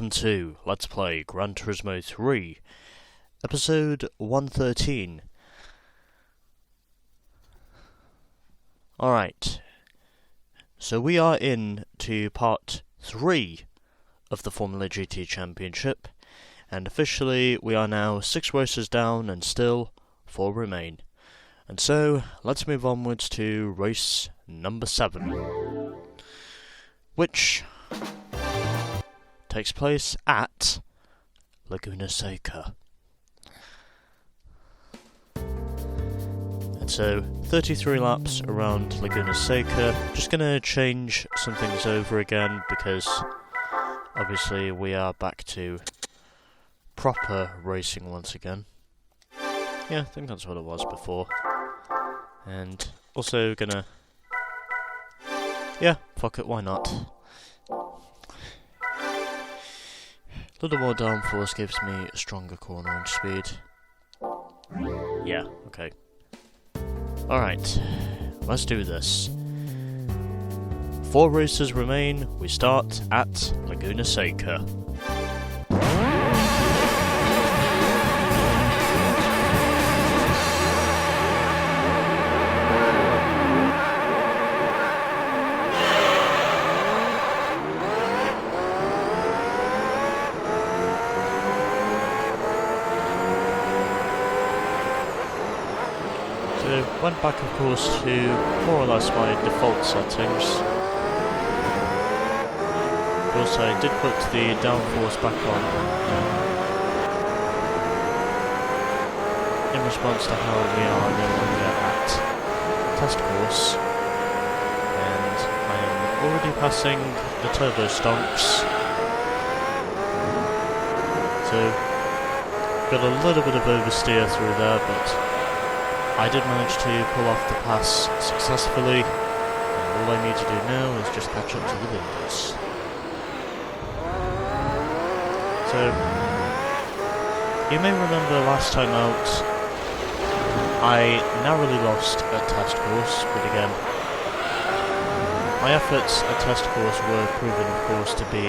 welcome to Let's Play Gran Turismo 3, episode 113. Alright, so we are in to part 3 of the Formula GT Championship, and officially we are now 6 races down and still 4 remain. And so, let's move onwards to race number 7, which takes place at Laguna Seca. And so, 33 laps around Laguna Seca. Just gonna change some things over again because obviously we are back to proper racing once again. Yeah, I think that's what it was before. And also gonna... yeah, fuck it, why not? A little more downforce gives me a stronger cornering speed. Yeah, okay. Alright, let's do this. 4 races remain. We start at Laguna Seca. Went back, of course, to more or less my default settings. Of course, I did put the downforce back on in response to how we are no longer at test course, and I am already passing the turbo stonks. So, got a little bit of oversteer through there, but I did manage to pull off the pass successfully, and all I need to do now is just catch up to the leaders. So, you may remember last time out, I narrowly lost at test course, but again, my efforts at test course were proven, of course, to be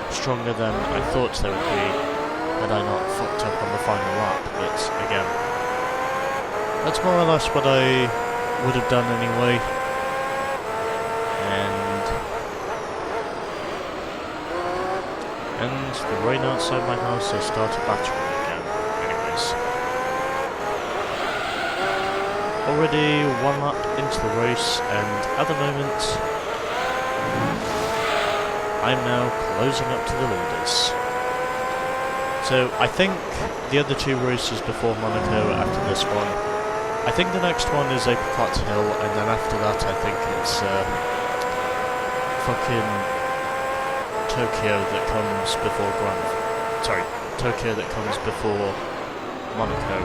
stronger than I thought they would be, had I not fucked up on the final lap, but again, that's more or less what I would have done anyway. And the rain outside my house has started battering again. Anyways. Already 1 lap into the race, and at the moment I'm now closing up to the leaders. So I think the other 2 races before Monaco after this one, I think the next one is Apricot Hill, and then after that I think it's fucking Tokyo that comes before Tokyo that comes before Monaco.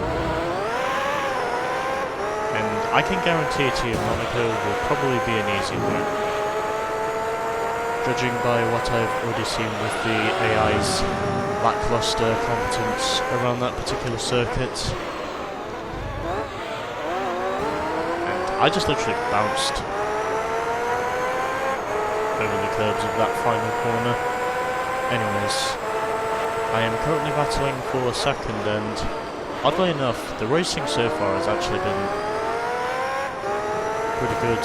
And I can guarantee to you Monaco will probably be an easy win. Judging by what I've already seen with the AI's lackluster competence around that particular circuit. I just literally bounced over the curbs of that final corner. Anyways, I am currently battling for a second, and oddly enough, the racing so far has actually been pretty good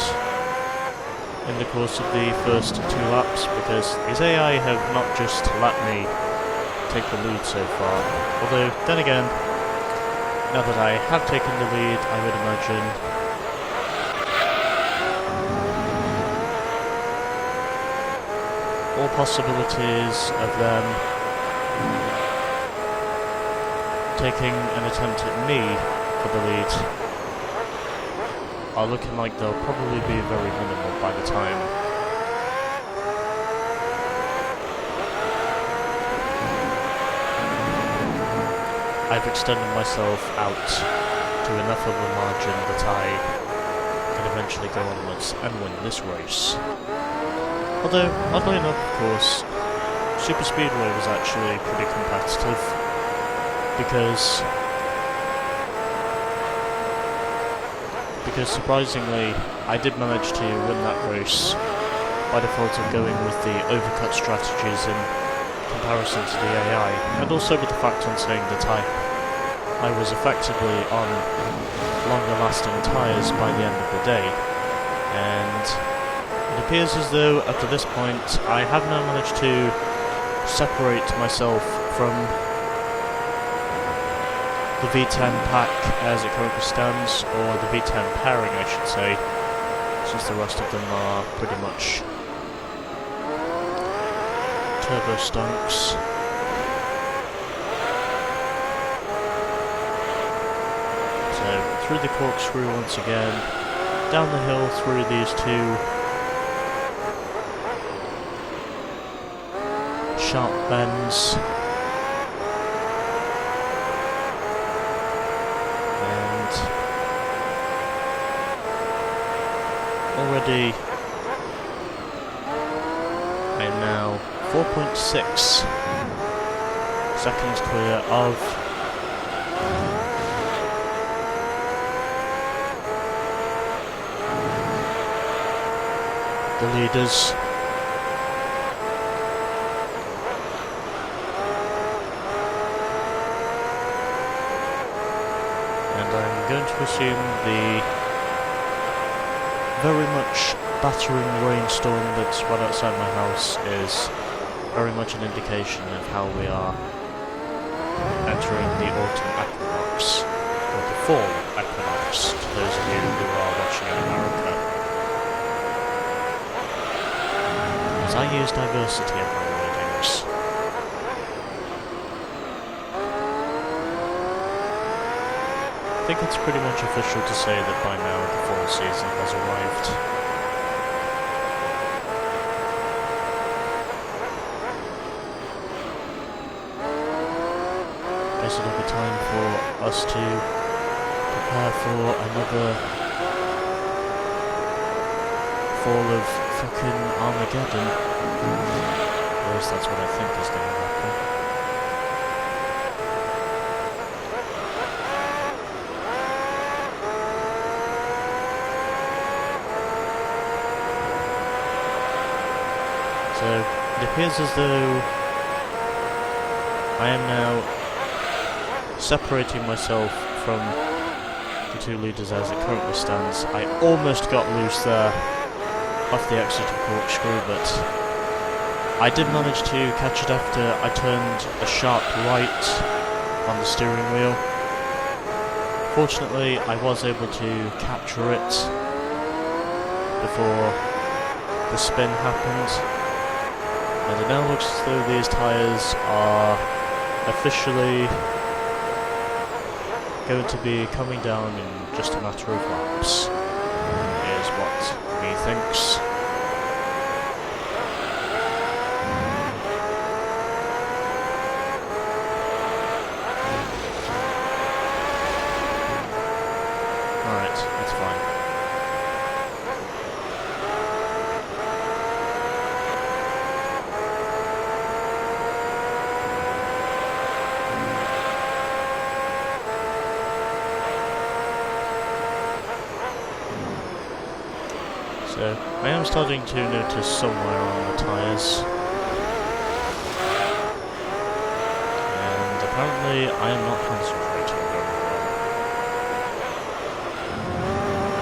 in the course of the first 2 laps, because these AI have not just let me take the lead so far. Although, then again, now that I have taken the lead, I would imagine all possibilities of them taking an attempt at me for the lead are looking like they'll probably be very minimal by the time I've extended myself out to enough of a margin that I can eventually go onwards and win this race. Although, oddly enough, of course, Super Speedway was actually pretty competitive, because surprisingly, I did manage to win that race by default of going with the overcut strategies in comparison to the AI, and also with the fact on saying that I was effectively on longer lasting tyres by the end of the day, and it appears as though up to this point I have now managed to separate myself from the V10 pack as it currently stands, or the V10 pairing I should say, since the rest of them are pretty much turbo stunks. So through the corkscrew once again, down the hill through these two sharp bends, and already I am now 4.6 seconds clear of the leaders. And I'm going to assume the very much battering rainstorm that's right outside my house is very much an indication of how we are entering the autumn equinox, or the fall equinox, to those of you who are watching in America. As I use diversity in my readings. I think it's pretty much official to say that by now the fall season has arrived. Guess it'll be time for us to prepare for another fall of fucking Armageddon. At least that's what I think is going to happen. So it appears as though I am now separating myself from the two leaders as it currently stands. I almost got loose there off the exit of corkscrew, but I did manage to catch it after I turned a sharp right on the steering wheel. Fortunately, I was able to capture it before the spin happened. And it now looks as though these tyres are officially going to be coming down in just a matter of laps, is what me thinks. Alright, that's fine. So, I am starting to notice some wear on the tyres, and apparently I am not concentrating very well,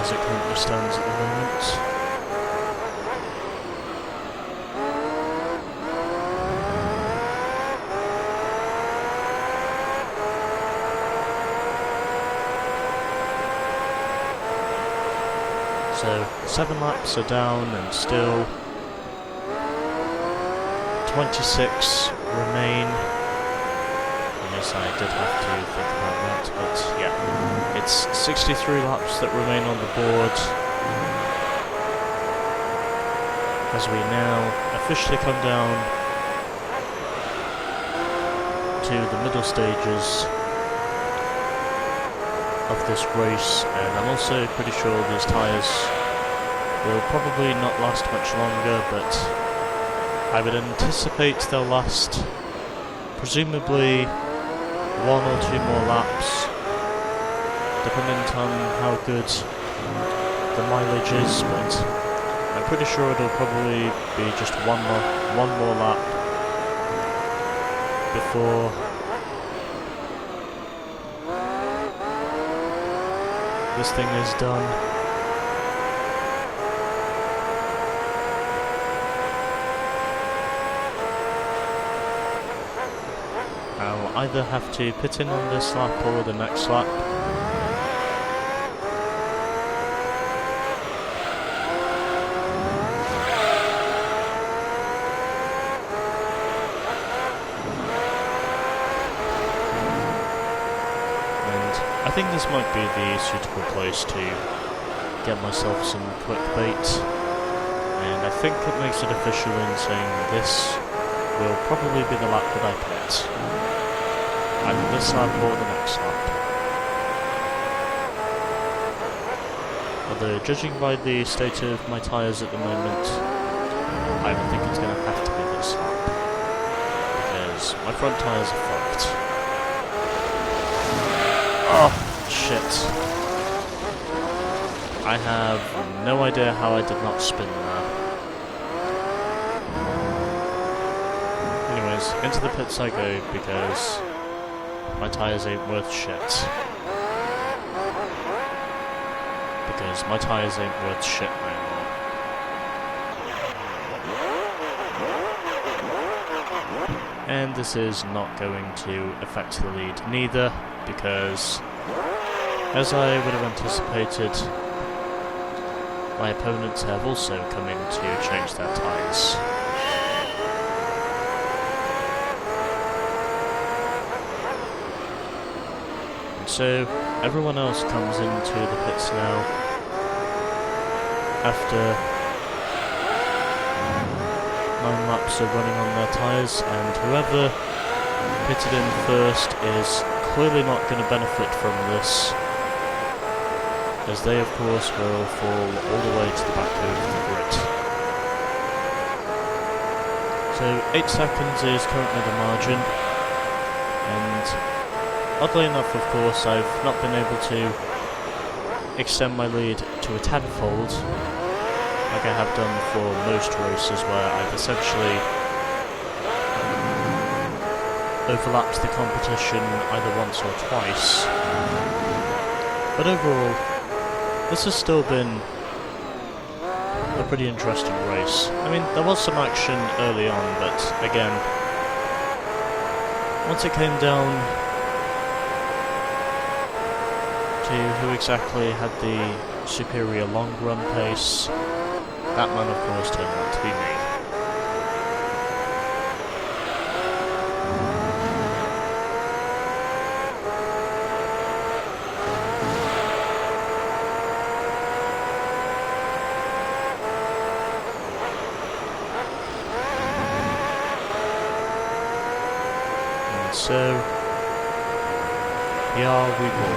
as it currently stands at the moment. So, 7 laps are down and still 26 remain. Yes, I did have to think about that, but yeah. It's 63 laps that remain on the board as we now officially come down to the middle stages of this race, and I'm also pretty sure these tyres will probably not last much longer, but I would anticipate they'll last presumably 1 or 2 more laps, depending on how good the mileage is, but I'm pretty sure it'll probably be just one more lap before this thing is done. I'll either have to pit in on this lap or the next lap. I think this might be the suitable place to get myself some clickbait, and I think it makes it official in saying this will probably be the lap that I pit. Either this lap or the next lap. Although, judging by the state of my tyres at the moment, I would think it's going to have to be this lap, because my front tyres are fucked. Oh, shit. I have no idea how I did not spin there. Anyways, into the pits I go because my tyres ain't worth shit. Because my tyres ain't worth shit anymore. And this is not going to affect the lead neither, because as I would have anticipated, my opponents have also come in to change their tyres. And so everyone else comes into the pits now after 9 laps of running on their tyres, and whoever pitted in first is clearly not going to benefit from this, as they of course will fall all the way to the back of the grid. So 8 seconds is currently the margin, and oddly enough of course I've not been able to extend my lead to a tenfold like I have done for most races, where I've essentially overlapped the competition either once or twice. But overall, this has still been a pretty interesting race. I mean, there was some action early on, but again, once it came down to who exactly had the superior long run pace, that man of course turned out to be me. So, here we go.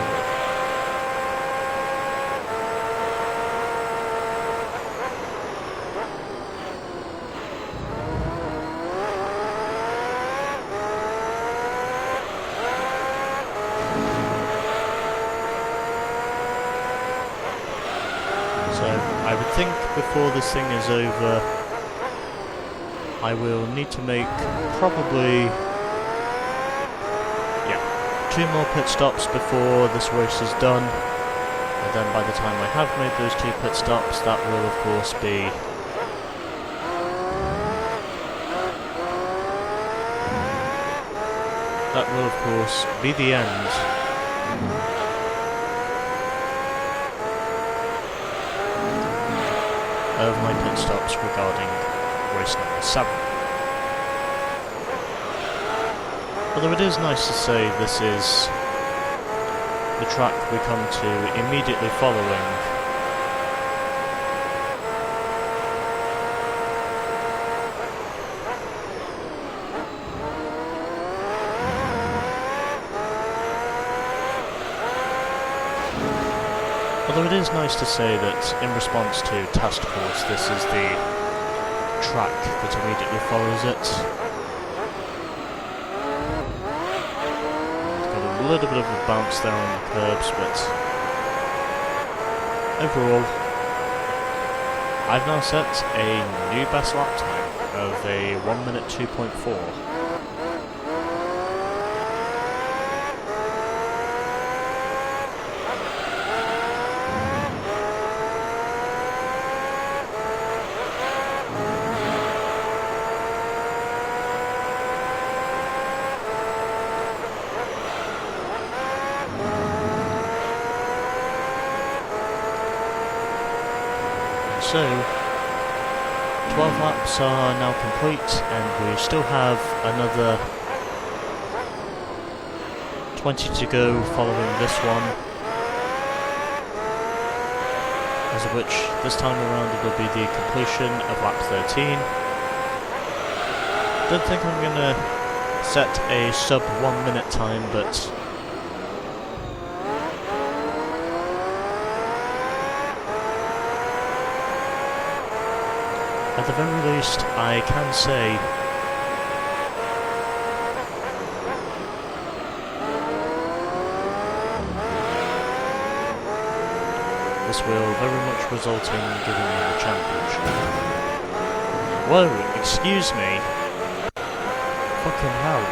So, I would think before this thing is over, I will need to make probably 2 more pit stops before this race is done, and then by the time I have made those 2 pit stops, that will of course be the end of my pit stops regarding race number 7. Although it is nice to say this is the track we come to immediately following that in response to Task Force, this is the track that immediately follows it. A little bit of a bounce there on the curbs, but overall I've now set a new best lap time of a 1 minute 2.4. So, 12 laps are now complete, and we still have another 20 to go following this one, as of which this time around it will be the completion of lap 13. Don't think I'm gonna set a sub 1 minute time, but at the very least I can say this will very much result in giving me the championship. Whoa, excuse me. Fucking hell.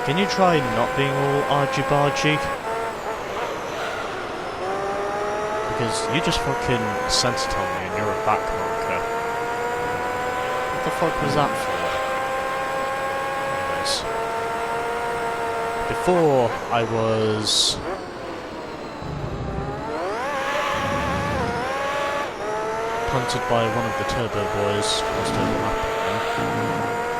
Can you try not being all argy-bargy? Because you just fucking sent it on me and you're a back marker. What the fuck was that for? Anyways. Before I was punted by one of the turbo boys whilst overlapping them,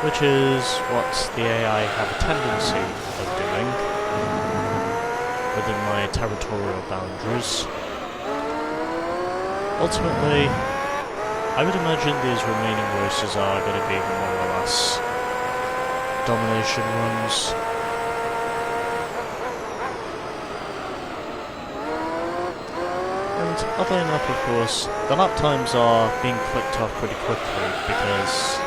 which is what the AI have a tendency of doing within my territorial boundaries. Ultimately, I would imagine these remaining races are going to be more or less domination runs. And oddly enough, of course, the lap times are being clicked off pretty quickly because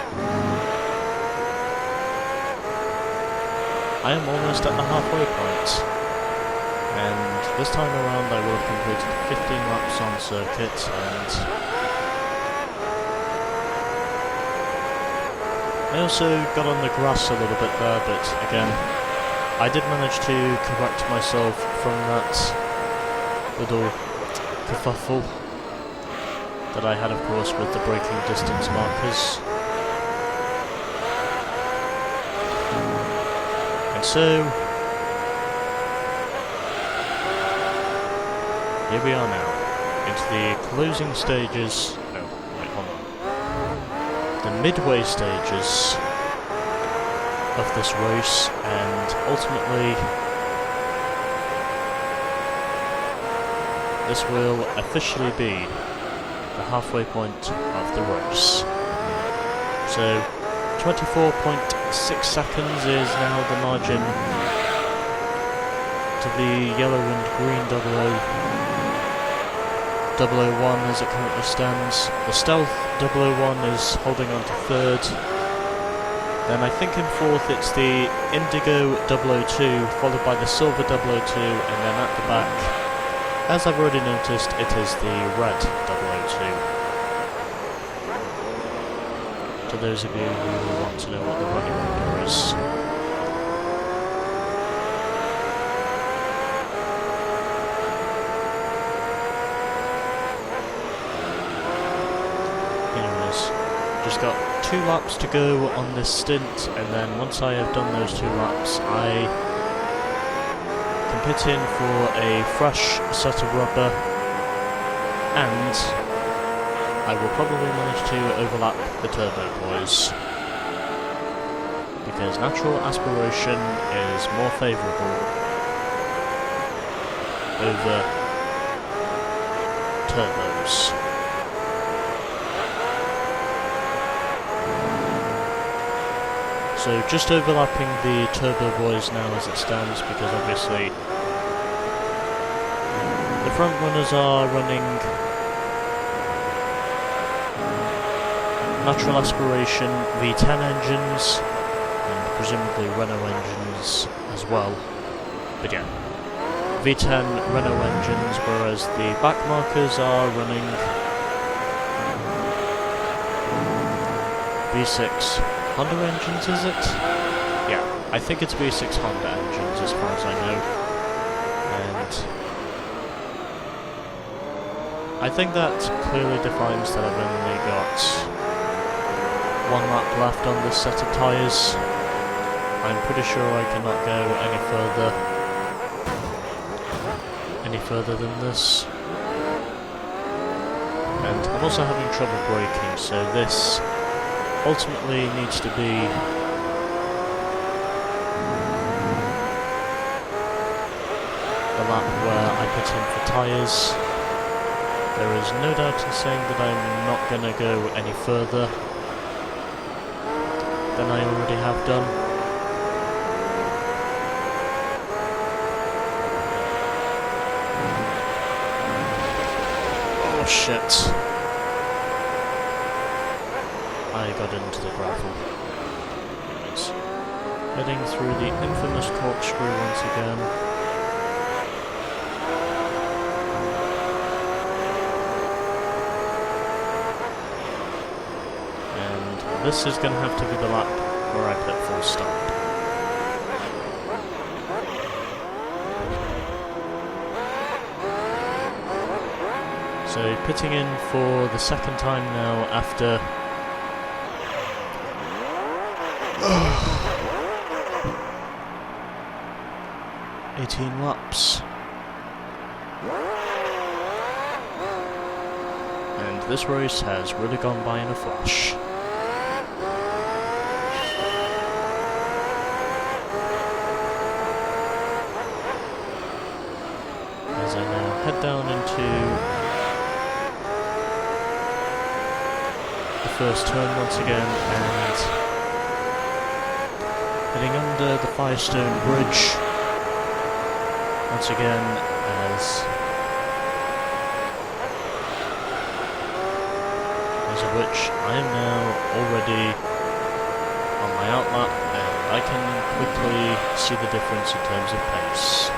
I am almost at the halfway point, and this time around I will have completed 15 laps on circuit, and I also got on the grass a little bit there, but again, I did manage to correct myself from that little kerfuffle that I had, of course, with the braking distance markers. So, here we are now, into the closing stages, no, wait, hold on, the midway stages of this race, and ultimately, this will officially be the halfway point of the race. So, 24.6 seconds is now the margin to the yellow and green 001 as it currently stands. The stealth 001 is holding on to third. Then I think in fourth it's the indigo 002 followed by the silver 002, and then at the back, as I've already noticed, it is the red 002. To those of you who want to know what the running order is. Anyways, just got 2 laps to go on this stint, and then once I have done those 2 laps, I can pit in for a fresh set of rubber, and I will probably manage to overlap the turbo boys, because natural aspiration is more favourable over turbos. So just overlapping the turbo boys now as it stands, because obviously the front runners are running natural aspiration V10 engines, and presumably Renault engines as well. But yeah, V10 Renault engines, whereas the back markers are running V6 Honda engines, is it? Yeah, I think it's V6 Honda engines as far as I know. And I think that clearly defines that I've only got 1 lap left on this set of tyres. I'm pretty sure I cannot go any further than this. and I'm also having trouble braking, so this ultimately needs to be the lap where I put in for tyres. There is no doubt in saying that I'm not going to go any further than I already have done. Oh shit. I got into the gravel. Anyways, heading through the infamous corkscrew once again. This is going to have to be the lap where I put full stop. So pitting in for the second time now after 18 laps. And this race has really gone by in a flash. As I now head down into the first turn once again and heading under the Firestone Bridge once again as of which I am now already on my outlap and I can quickly see the difference in terms of pace.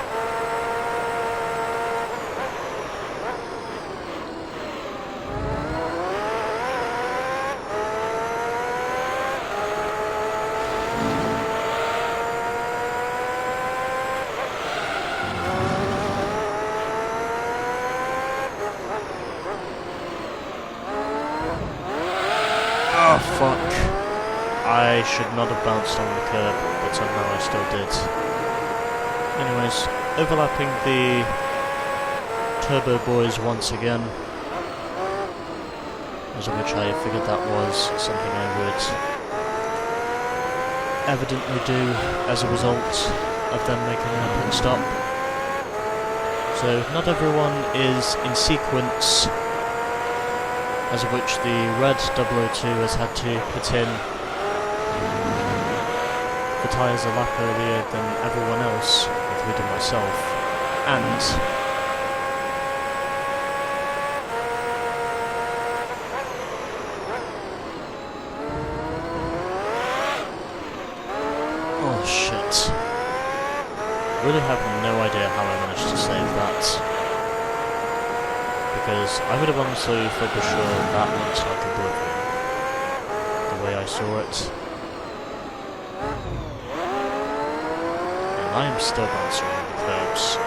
Oh fuck. I should not have bounced on the curb, but somehow I still did. Anyways, overlapping the Turbo Boys once again, as of which I figured that was something I would evidently do as a result of them making a pit stop. So not everyone is in sequence, as of which the red 002 has had to put in the tyres a lap earlier than everyone else, including myself, and oh shit. Really have no idea how I managed to save that. Because I would have honestly thought for sure that looks like Oblivion, the way I saw it. And I am still bouncing on the curbs,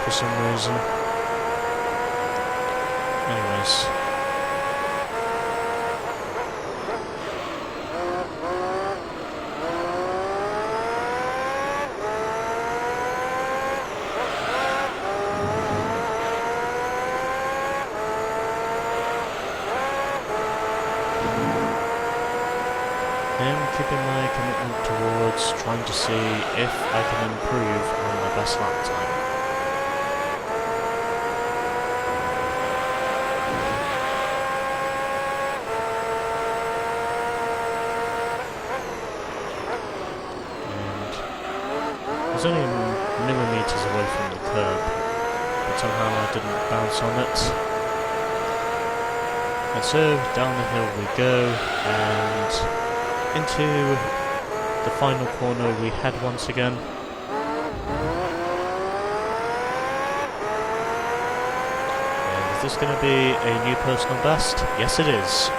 for some reason. Anyways. Keeping my commitment towards trying to see if I can improve on my best lap time. And I was only millimetres away from the curb, but somehow I didn't bounce on it. And so down the hill we go, and into the final corner we head once again. And is this going to be a new personal best? Yes it is,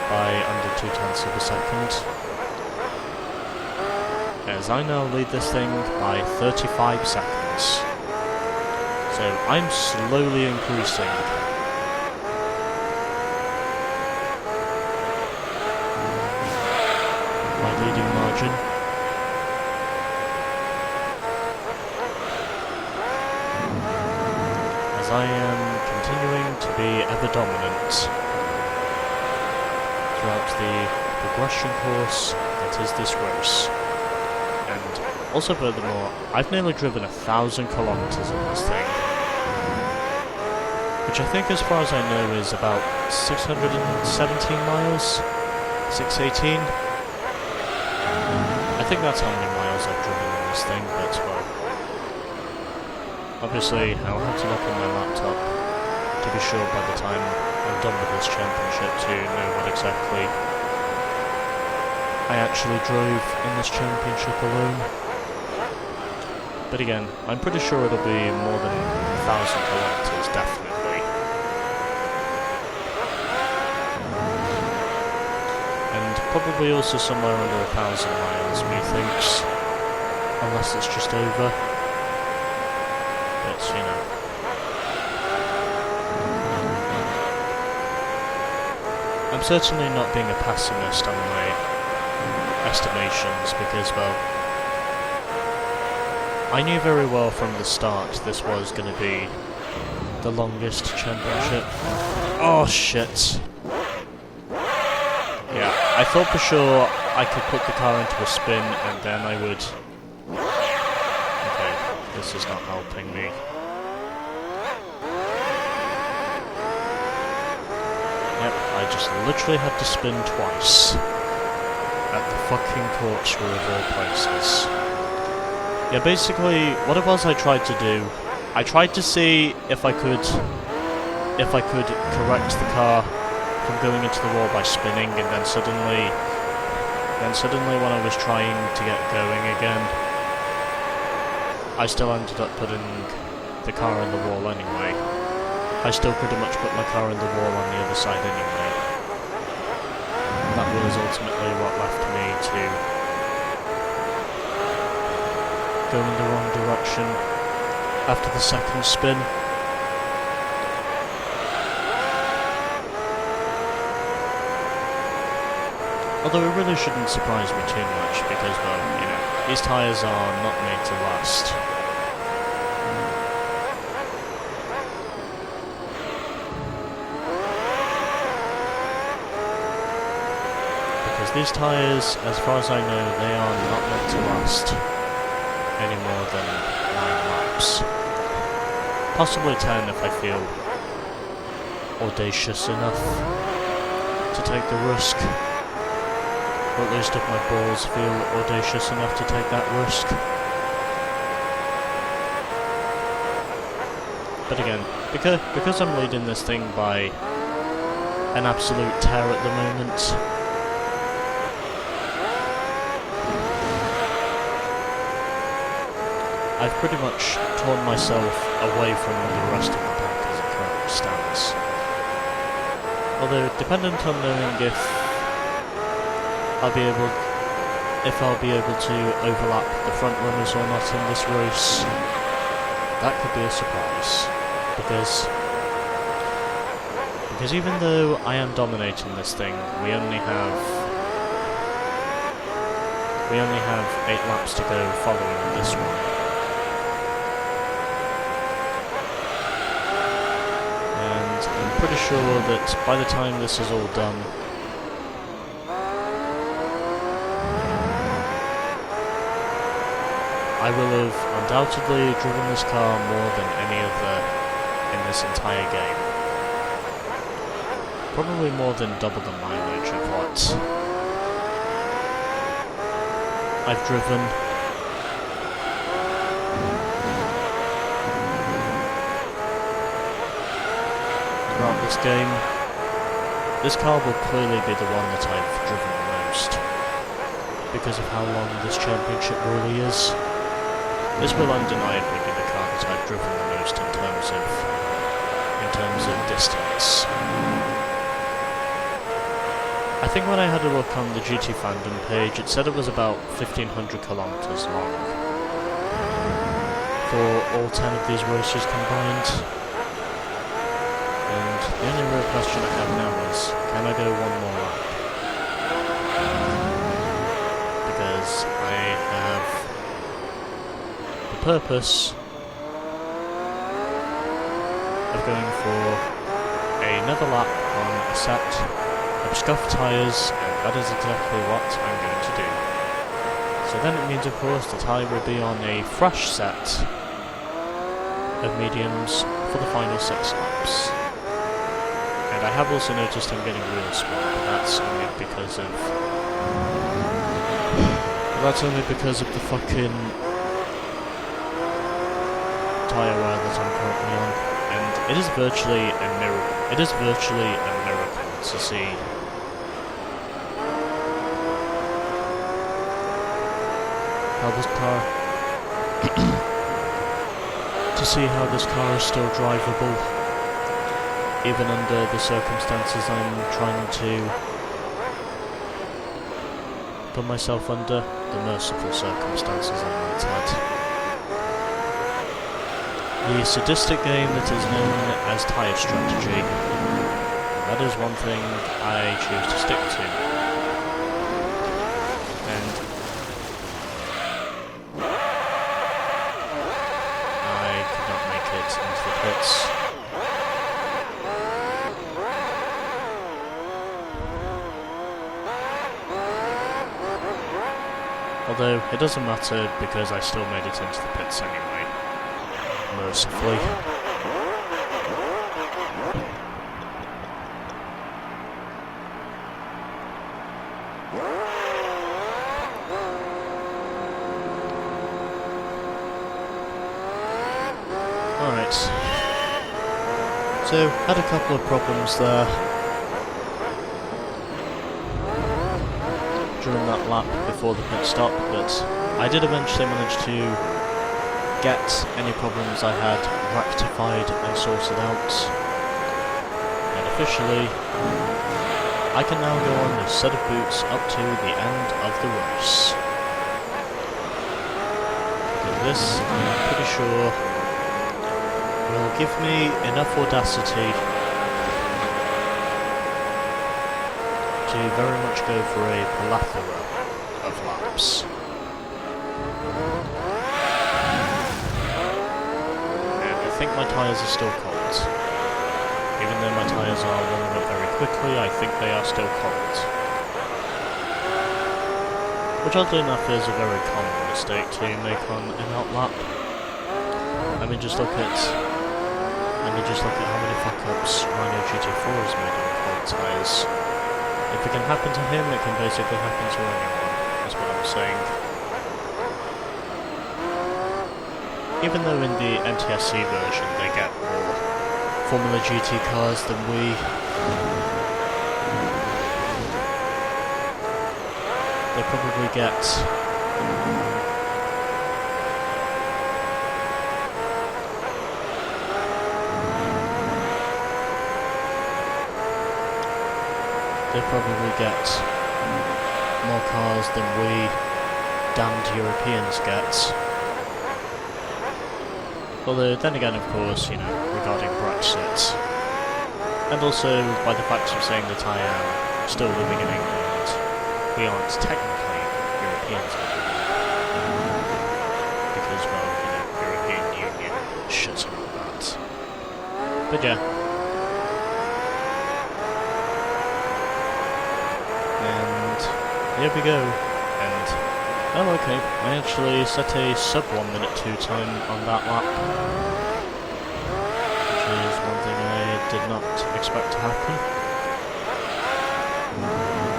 by under 0.2 of a second. As I now lead this thing by 35 seconds. So I'm slowly increasing. Leading margin. As I am continuing to to be ever dominant throughout the progression course that is this race. And also furthermore, I've nearly driven 1,000 kilometers in this thing, which I think, as far as I know, is about 617 miles, 618. I think that's how many miles I've driven in this thing, but well, obviously I'll have to look on my laptop to be sure by the time I'm done with this championship to know what exactly I actually drove in this championship alone. But again, I'm pretty sure it'll be more than 1,000 kilometers, definitely. And probably also somewhere under 1,000 miles, methinks. Unless it's just over. But, you know. I'm certainly not being a pessimist on my estimations, because, well, I knew very well from the start this was going to be the longest championship. Oh shit. Yeah, I thought for sure I could put the car into a spin and then I would... Okay, this is not helping me. Yep, I just literally had to spin twice. At the fucking corkscrew of all places. Yeah, basically, what it was I tried to do, I tried to see if I could correct the car from going into the wall by spinning, and then suddenly when I was trying to get going again, I still ended up putting the car in the wall anyway. I still pretty much put my car in the wall on the other side anyway. And that was ultimately what left me to go in the wrong direction after the second spin. Although it really shouldn't surprise me too much because, well, you know, these tyres are not made to last. Because these tyres, as far as I know, they are not meant to last any more than 9 laps. Possibly 10 if I feel audacious enough to take the risk. Or at least if my balls feel audacious enough to take that risk. But again, because I'm leading this thing by an absolute tear at the moment, I've pretty much torn myself away from the rest of the pack as it currently stands. Although, dependent on knowing if I'll be able to overlap the front runners or not in this race, that could be a surprise. Because even though I am dominating this thing, we only have 8 laps to go following this one. And I'm pretty sure that by the time this is all done, I will have undoubtedly driven this car more than any other in this entire game. Probably more than double the mileage of what I've driven. Throughout this game. This car will clearly be the one that I've driven the most, because of how long this championship really is. This will undeniably be the car that I've driven the most in terms of distance. I think when I had a look on the GT fandom page, it said it was about 1,500 kilometers long for all 10 of these races combined. And the only real question I have now is, can I go one more lap? Because I have purpose of going for another lap on a set of scuffed tyres, and that is exactly what I'm going to do. So then it means, of course, that I will be on a fresh set of mediums for the final 6 laps. And I have also noticed I'm getting real small, but that's only because of... the fucking tyre wear that I'm currently on. And it is virtually a miracle. It is virtually a miracle to see how this car how this car is still drivable, even under the circumstances I'm trying to put myself under, the merciful circumstances I might add. The sadistic game that is known as tyre strategy. That is one thing I choose to stick to. And I could not make it into the pits. Although, it doesn't matter because I still made it into the pits anyway. Mercifully. Alright. So, had a couple of problems there during that lap before the pit stop, but I did eventually manage to get any problems I had rectified and sorted out. And officially, I can now go on this set of boots up to the end of the race. And this, I'm pretty sure, will give me enough audacity to very much go for a plethora of laps. And I think my tyres are still cold. Even though my tyres are warming up very quickly, I think they are still cold. Which, oddly enough, is a very common mistake to make on an outlap. Let me just look at how many fuck-ups Rhino GT4 has made on cold tyres. If it can happen to him, it can basically happen to anyone, is what I'm saying. Even though in the NTSC version they get more Formula GT cars than we, they probably get more cars than we damned Europeans get. Although, then again, of course, you know, regarding Brexit, and also by the fact of saying that I am still living in England, we aren't technically Europeans anymore. Because, well, you know, European Union, shit and all that. But yeah. Here we go, and oh okay, I actually set a sub 1 minute 2 time on that lap, which is one thing I did not expect to happen.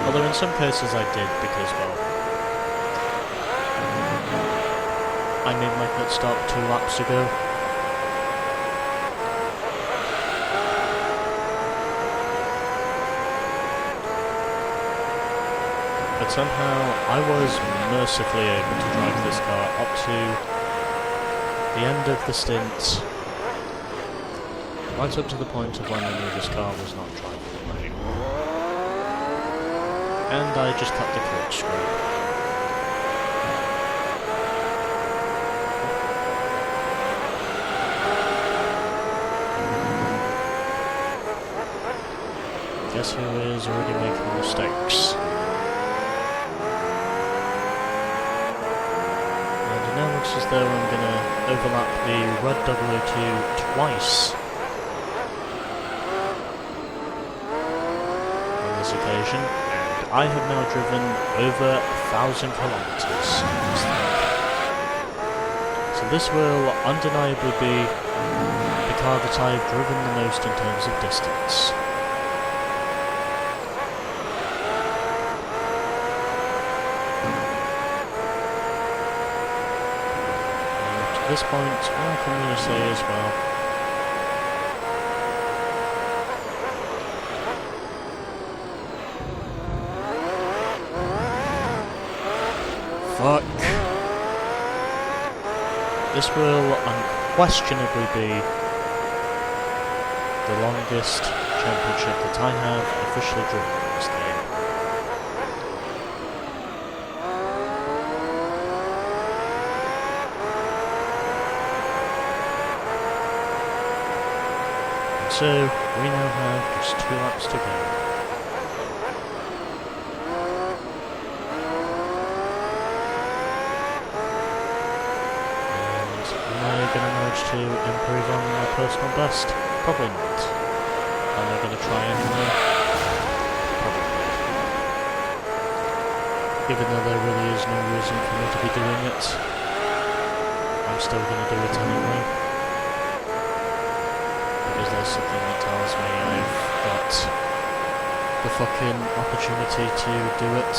Although in some cases I did, because, well, I made my pit stop 2 laps ago. But somehow I was mercifully able to drive this car up to the end of the stint, right up to the point of when I knew this car was not drivable anymore. And I just cut the corkscrew. Guess who is already making mistakes? Now looks as though I'm going to overlap the red 002 twice this occasion, and I have now driven over 1,000 kilometers on this thing. So this will undeniably be the car that I have driven the most in terms of distance. At this point, all I can really say is, well, fuck. This will unquestionably be the longest championship that I have officially driven in this game. So, we now have just 2 laps to go. And am I going to manage to improve on my personal best? Probably not. Am I going to try anyway? Probably. Even though there really is no reason for me to be doing it, I'm still going to do it anyway. Because there's something that tells me I've got the fucking opportunity to do it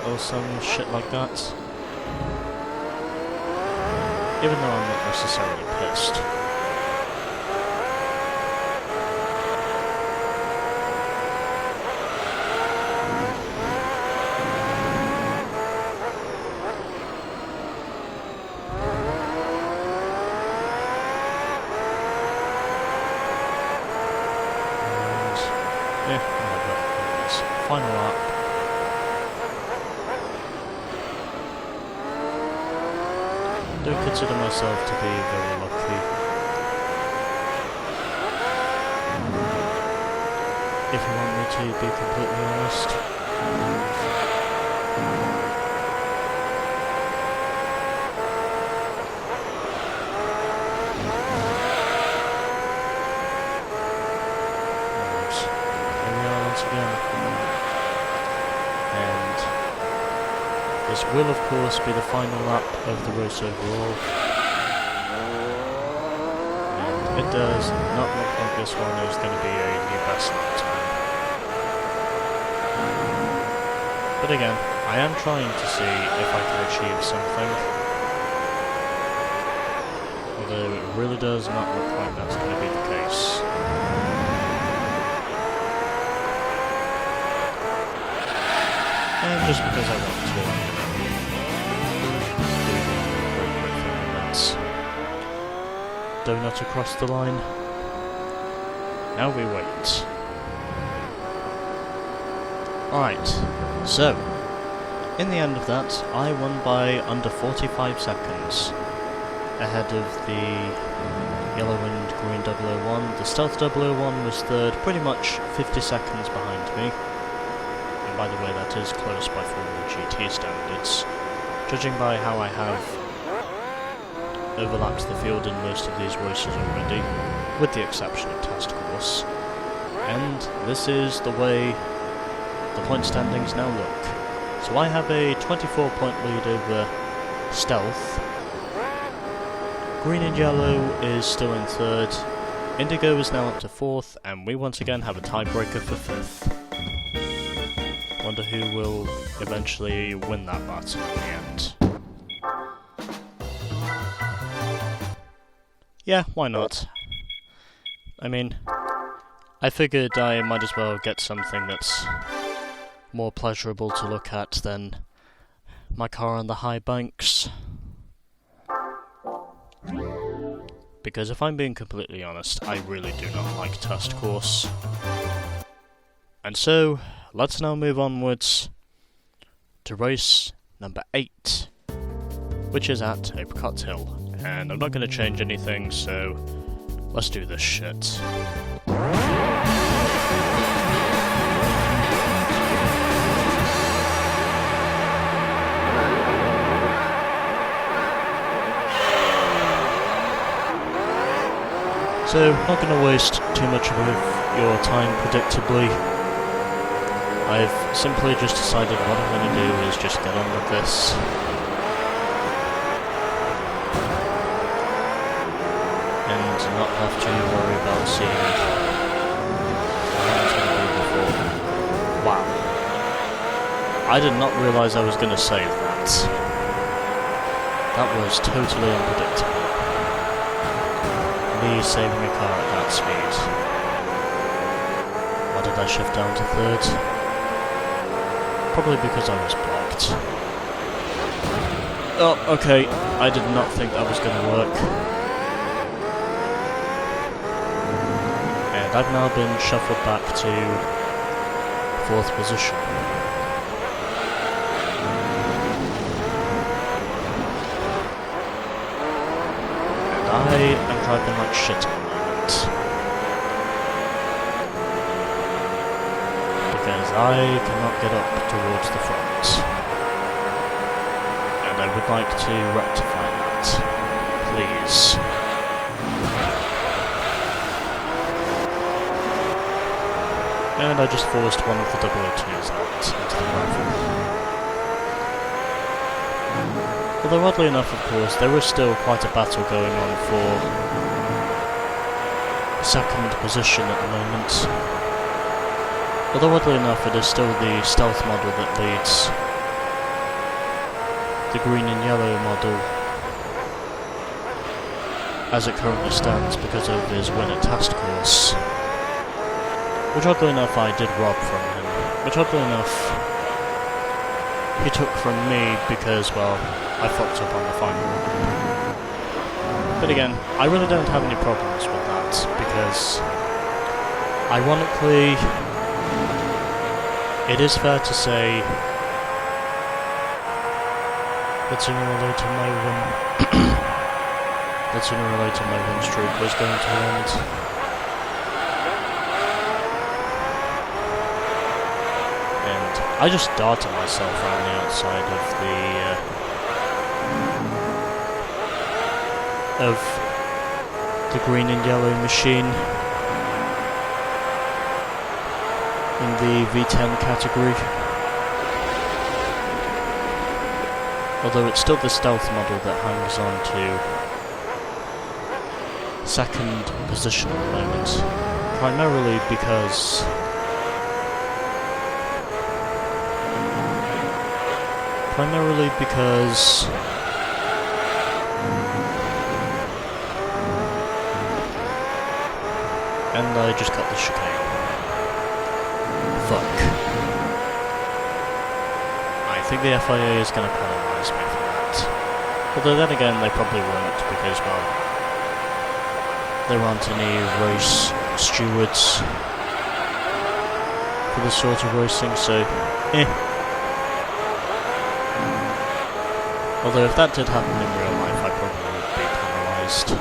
or some shit like that. Even though I'm not necessarily pissed. Yeah, whatever. It's final lap. I do consider myself to be very lucky. If you want me to be completely honest. And this will of course be the final lap of the race overall, and it does not look like this one is going to be a new best lap time. But again, I am trying to see if I can achieve something, although it really does not look like that's going to be the case. And just because I want to, I'm going to do one quick thing, and that's donut across the line. Now we wait. Alright, so, in the end of that, I won by under 45 seconds, ahead of the yellow and green 001. The stealth 001 was third, pretty much 50 seconds behind me. By the way, that is close by Formula GT standards, judging by how I have overlapped the field in most of these races already, with the exception of Test Course. And this is the way the point standings now look. So I have a 24-point lead over Stealth. Green and Yellow is still in third, Indigo is now up to fourth, and we once again have a tiebreaker for fifth. Wonder who will eventually win that battle in the end. Yeah, why not? I mean, I figured I might as well get something that's more pleasurable to look at than my car on the high banks. Because if I'm being completely honest, I really do not like Test Course. And so, let's now move onwards to race number 8, which is at Apricot Hill. And I'm not going to change anything, so let's do this shit. So, not going to waste too much of your time, predictably. I've simply just decided what I'm going to do is just get on with this. And not have to worry about seeing what it's going to be before. Wow. I did not realise I was going to save that. That was totally unpredictable. Me saving a car at that speed. Why did I shift down to third? Probably because I was blocked. Oh, okay. I did not think that was going to work. And I've now been shuffled back to 4th position. And I am driving like shit at the moment. Because I cannot get up towards the front. And I would like to rectify that. Please. And I just forced one of the 002s out into the gravel. Although oddly enough, of course, there is still quite a battle going on for 2nd position at the moment. Although oddly enough, it is still the stealth model that leads. The green and yellow model, as it currently stands because of his win at Task Course. Which oddly enough I did rob from him. Which oddly enough he took from me because, well, I fucked up on the final one. But again, I really don't have any problems with that because, ironically, it is fair to say that sooner or later my win streak was going to end. I just darted myself around the outside of the green and yellow machine in the V10 category. Although it's still the stealth model that hangs on to 2nd position at the moment, primarily because and I just cut the chicane. Fuck. I think the FIA is going to penalise me for that. Although then again, they probably won't because, well, there aren't any race stewards for this sort of racing, so Although if that did happen in real life, I probably would be penalised.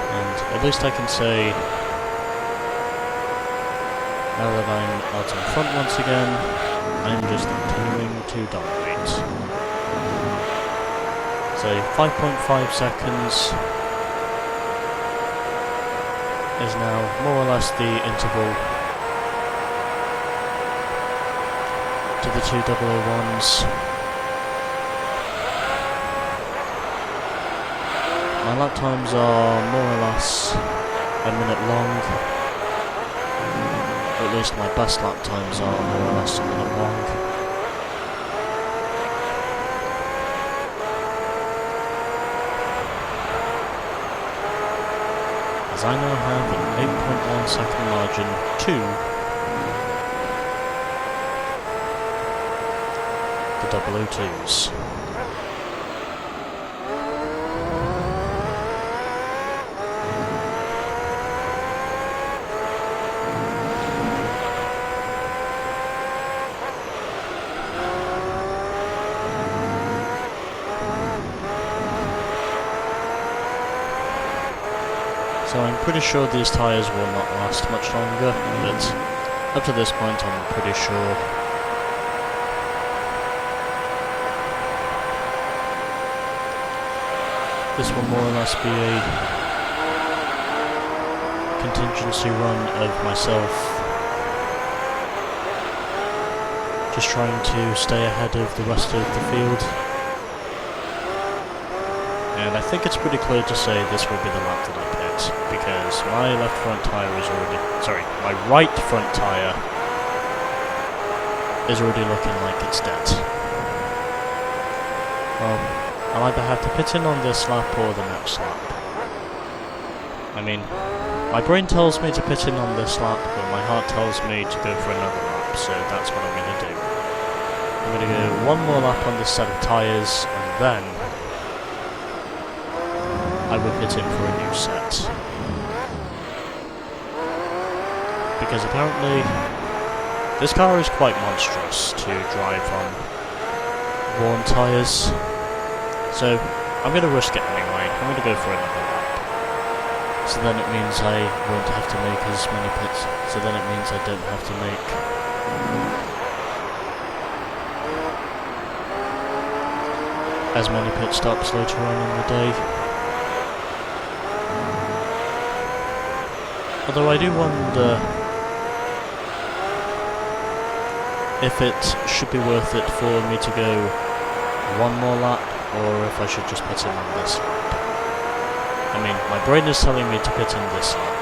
And at least I can say, now that I'm out in front once again, I'm just continuing to dominate. So 5.5 seconds is now more or less the interval to the 2 001s. My lap times are more or less a minute long. At least my best lap times are more or less a minute long. As I now have an 8.1 second margin to the 002s. So I'm pretty sure these tyres will not last much longer, but up to this point I'm pretty sure. This will more or less be a contingency run of myself just trying to stay ahead of the rest of the field. And I think it's pretty clear to say this will be the lap that I pit, because my left front tyre is already... sorry, my right front tyre is already looking like it's dead. I'll either have to pit in on this lap or the next lap. I mean, my brain tells me to pit in on this lap, but my heart tells me to go for another lap, so that's what I'm going to do. I'm going to go one more lap on this set of tyres, and then I will pit in for a new set. Because apparently this car is quite monstrous to drive on worn tyres. So I'm going to risk it anyway. I'm going to go for another lap. So then it means I won't have to make as many pits. So then it means I don't have to make as many pit stops later on in the day. Although I do wonder if it should be worth it for me to go one more lap, or if I should just pit in on this lap. I mean, my brain is telling me to pit in this lap,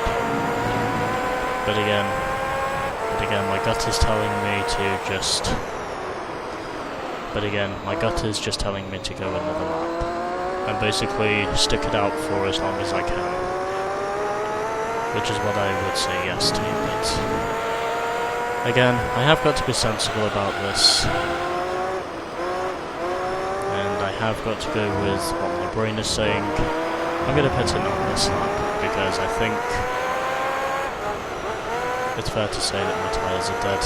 but again, my gut is telling me to just... But again, my gut is just telling me to go another lap, and basically stick it out for as long as I can. Which is what I would say yes to, but... Again, I have got to be sensible about this. I've got to go with what my brain is saying. I'm going to pit in on this lap because I think it's fair to say that my tyres are dead.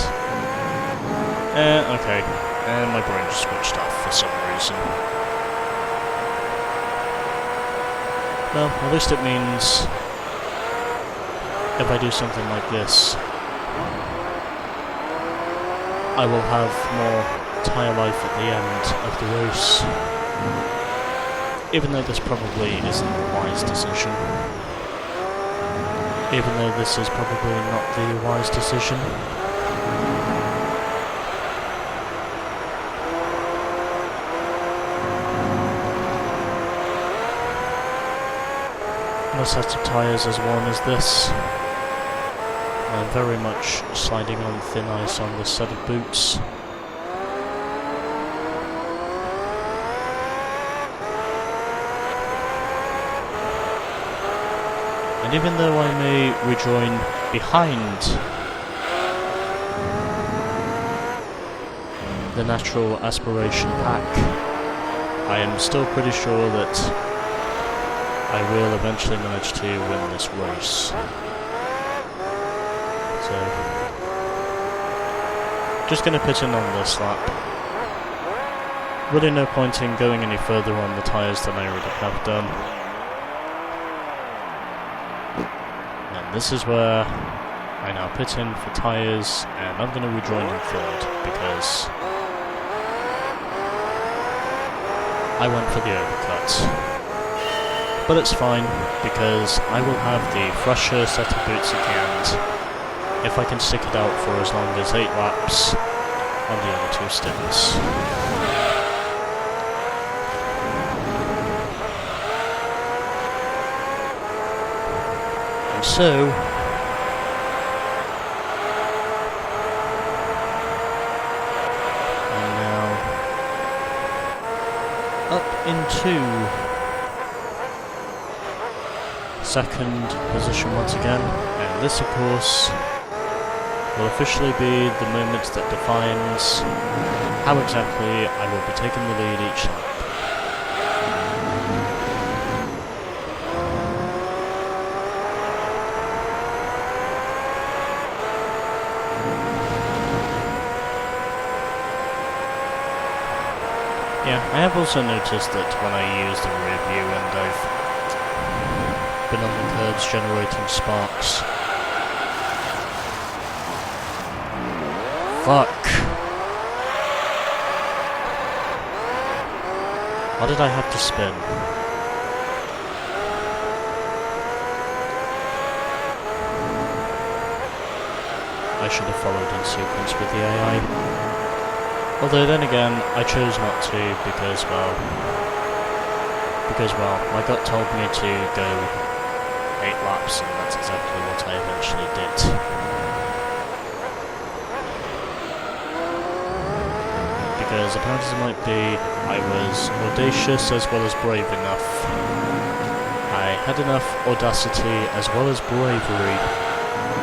Okay, and my brain just switched off for some reason. Well, at least it means if I do something like this, I will have more tyre life at the end of the race. Even though this probably isn't the wise decision. Even though this is probably not the wise decision. And a set of tyres as worn as this. I'm very much sliding on thin ice on this set of boots. And even though I may rejoin behind the natural aspiration pack, I am still pretty sure that I will eventually manage to win this race. So, just going to pit in on this lap. Really no point in going any further on the tyres than I already have done. This is where I now pit in for tyres, and I'm going to rejoin in third, because I went for the overcut. But it's fine, because I will have the fresher set of boots at the end, if I can stick it out for as long as 8 laps on the other 2 stints. So, I'm now up into second position once again, and this of course will officially be the moment that defines how exactly I will be taking the lead each lap. Yeah, I have also noticed that when I use the rear view and I've spin on the curves, generating sparks. Fuck! Why did I have to spin? I should have followed in sequence with the AI. Although then again, I chose not to because, well, my gut told me to go 8 laps, and that's exactly what I eventually did. Because apparently it might be I was audacious as well as brave enough. I had enough audacity as well as bravery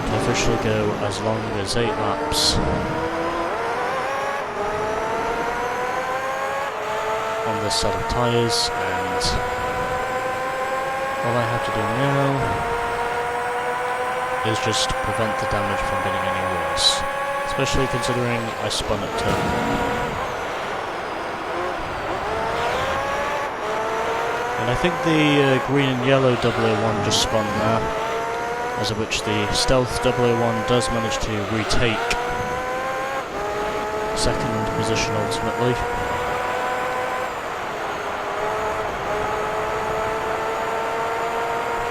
to officially go as long as 8 laps on this set of tyres, and all I have to do now is just prevent the damage from getting any worse, especially considering I spun at turn 1. And I think the green and yellow 001 just spun there, as of which the stealth 001 does manage to retake 2nd position ultimately.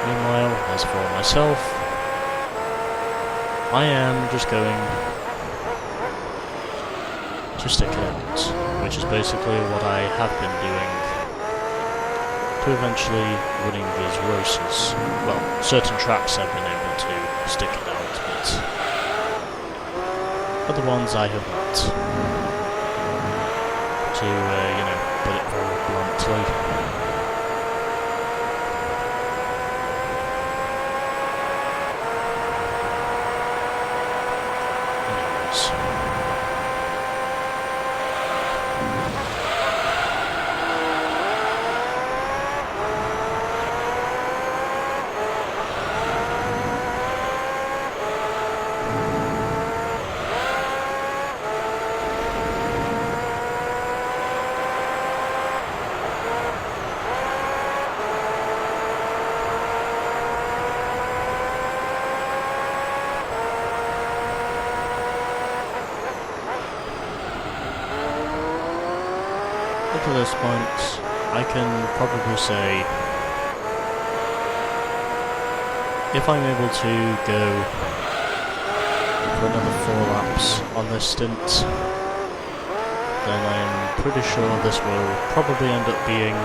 Meanwhile, as for myself, I am just going to stick it out, which is basically what I have been doing to eventually winning these races. Well, certain tracks I've been able to stick it out, but other ones I have not. To, put it very bluntly. Up to this point, I can probably say, if I'm able to go for another 4 laps on this stint, then I'm pretty sure this will probably end up being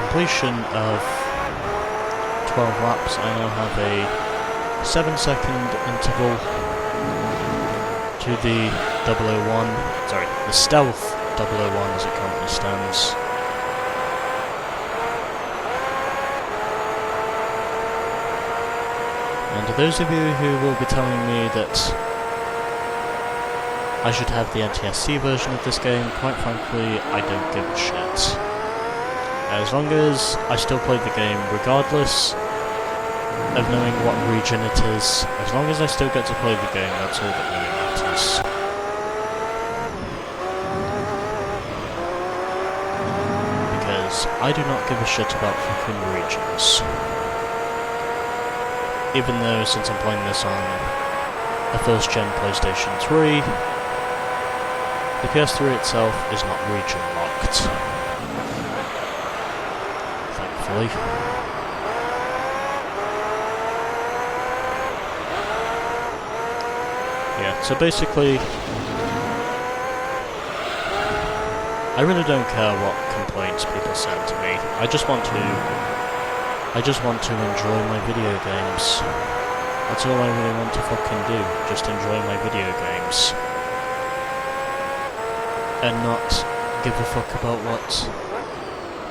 completion of 12 laps. I now have a 7-second interval to the 001, sorry, the stealth 001 as it currently stands. And to those of you who will be telling me that I should have the NTSC version of this game, quite frankly, I don't give a shit. As long as I still play the game regardless of knowing what region it is, as long as I still get to play the game, that's all that really matters. Because I do not give a shit about fucking regions. Even though, since I'm playing this on a first-gen PlayStation 3, the PS3 itself is not region locked. Yeah, so basically, I really don't care what complaints people send to me. I just want to enjoy my video games. That's all I really want to fucking do, just enjoy my video games. And not give a fuck about what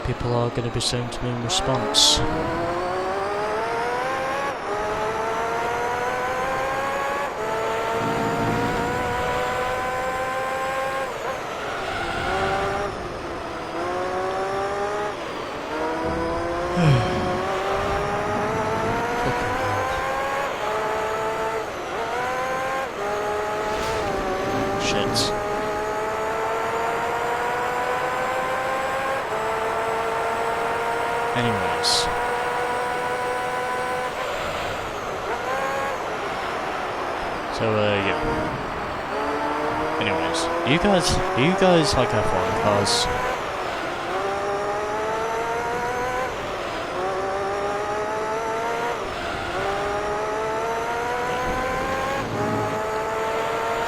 people are going to be saying to me in response. So, yeah. Anyways, you guys like F1 cars?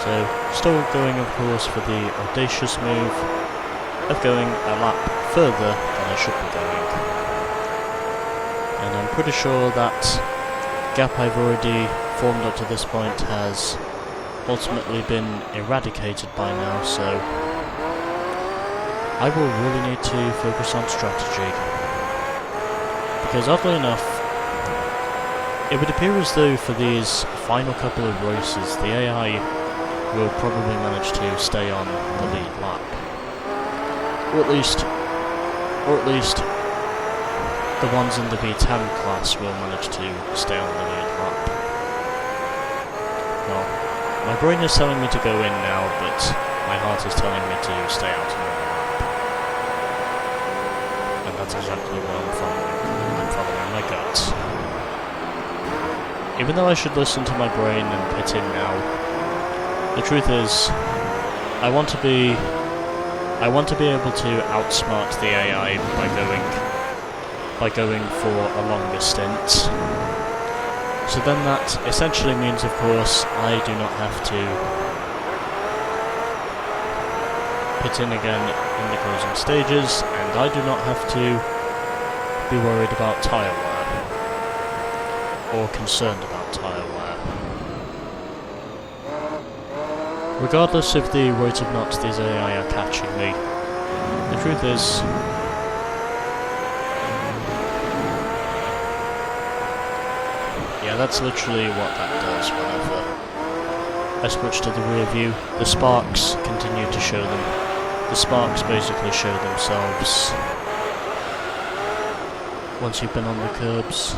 So, still going of course for the audacious move of going a lap further than I should be going. And I'm pretty sure that gap I've already formed up to this point has ultimately been eradicated by now, so I will really need to focus on strategy. Because oddly enough, it would appear as though for these final couple of races, the AI will probably manage to stay on the lead lap. Or at least the ones in the V10 class will manage to stay on the lead lap. Well, my brain is telling me to go in now, but my heart is telling me to stay out another lap. And that's exactly what I'm following. I'm following my gut. Even though I should listen to my brain and pit in now, the truth is, I want to be able to outsmart the AI by going for a longer stint. So then that essentially means, of course, I do not have to pit in again in the closing stages, and I do not have to be worried about tyre wear, or concerned about tyre wear. Regardless of the rate of knots these AI are catching me, the truth is, yeah, that's literally what that does whenever I switch to the rear view. The sparks continue to show them. The sparks basically show themselves once you've been on the curbs.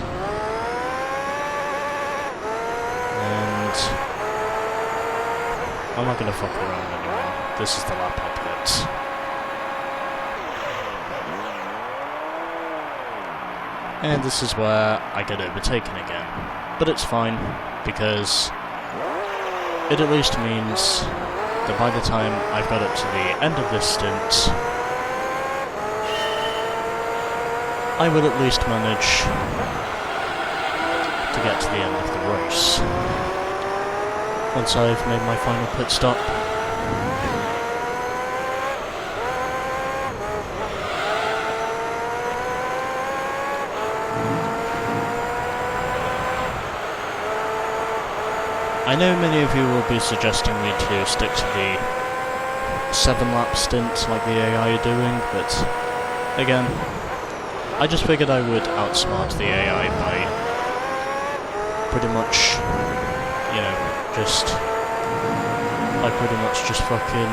And I'm not gonna fuck around anymore. This is the lap I pit. And this is where I get overtaken again. But it's fine, because it at least means that by the time I've got up to the end of this stint, I will at least manage to get to the end of the race. Once I've made my final pit stop. I know many of you will be suggesting me to stick to the 7-lap stint like the AI are doing, but again, I just figured I would outsmart the AI by pretty much, you know, just fucking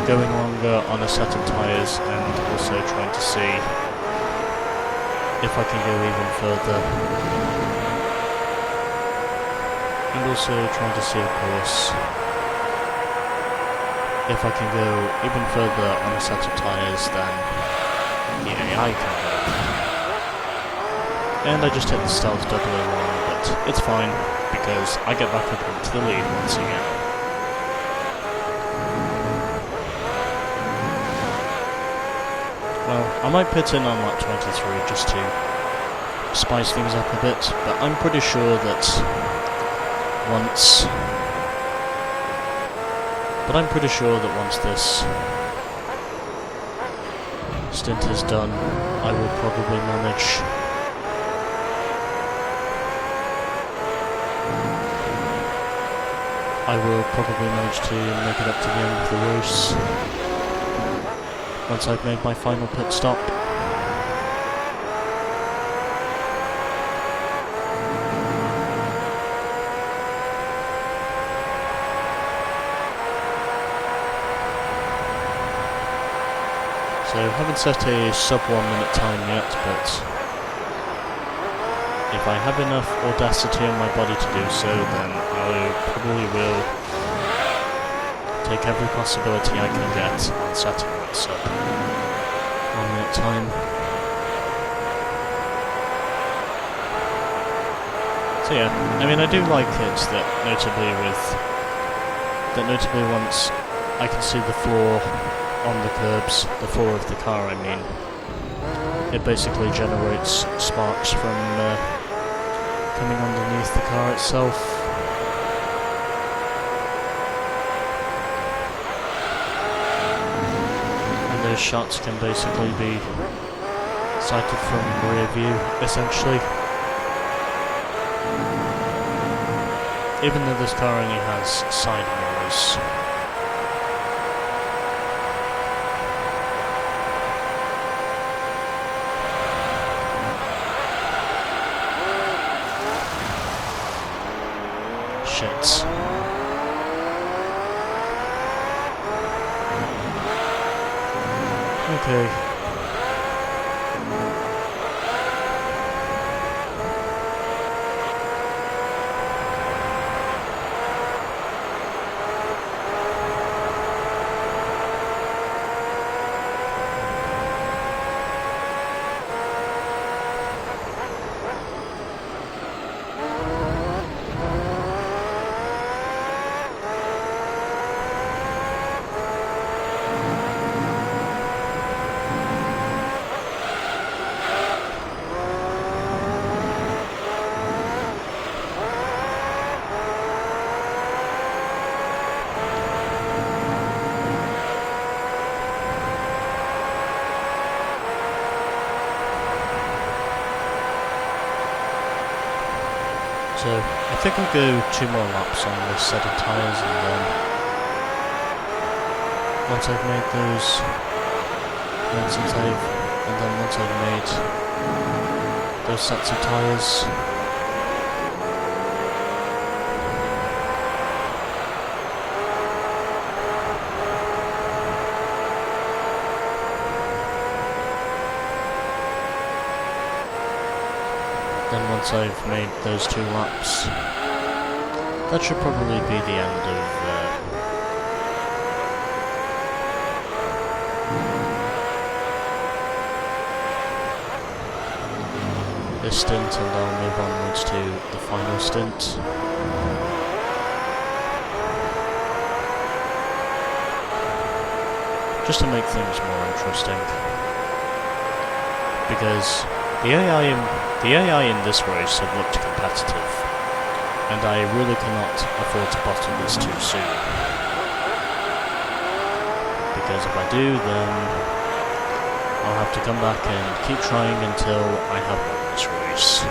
going longer on a set of tyres, and also trying to see if I can go even further. And also trying to see, of course, if I can go even further on a set of tyres than the AI can go. And I just hit the stealth double wrong, but it's fine, because I get back up into the lead once again. Well, I might pit in on lap 23 just to spice things up a bit, but I'm pretty sure that once this stint is done, I will probably manage to make it up to the end of the race once I've made my final pit stop. So I haven't set a sub 1 minute time yet, but if I have enough audacity in my body to do so, then I probably will take every possibility I can get on setting that sub 1 minute time. So yeah, I mean, I do like it that notably once I can see the floor on the curbs, the floor of the car I mean, it basically generates sparks from coming underneath the car itself. And those shots can basically be sighted from rear view, essentially. Even though this car only has side mirrors. Shit. Okay. So I think I'll go 2 more laps on this set of tyres, and then once I've made those, once I've made those sets of tyres, then once I've made those 2 laps, that should probably be the end of this stint, and I'll move onwards to the final stint. Just to make things more interesting, because the AI in this race have looked competitive, and I really cannot afford to bottle this too soon. Because if I do, then I'll have to come back and keep trying until I have won this race.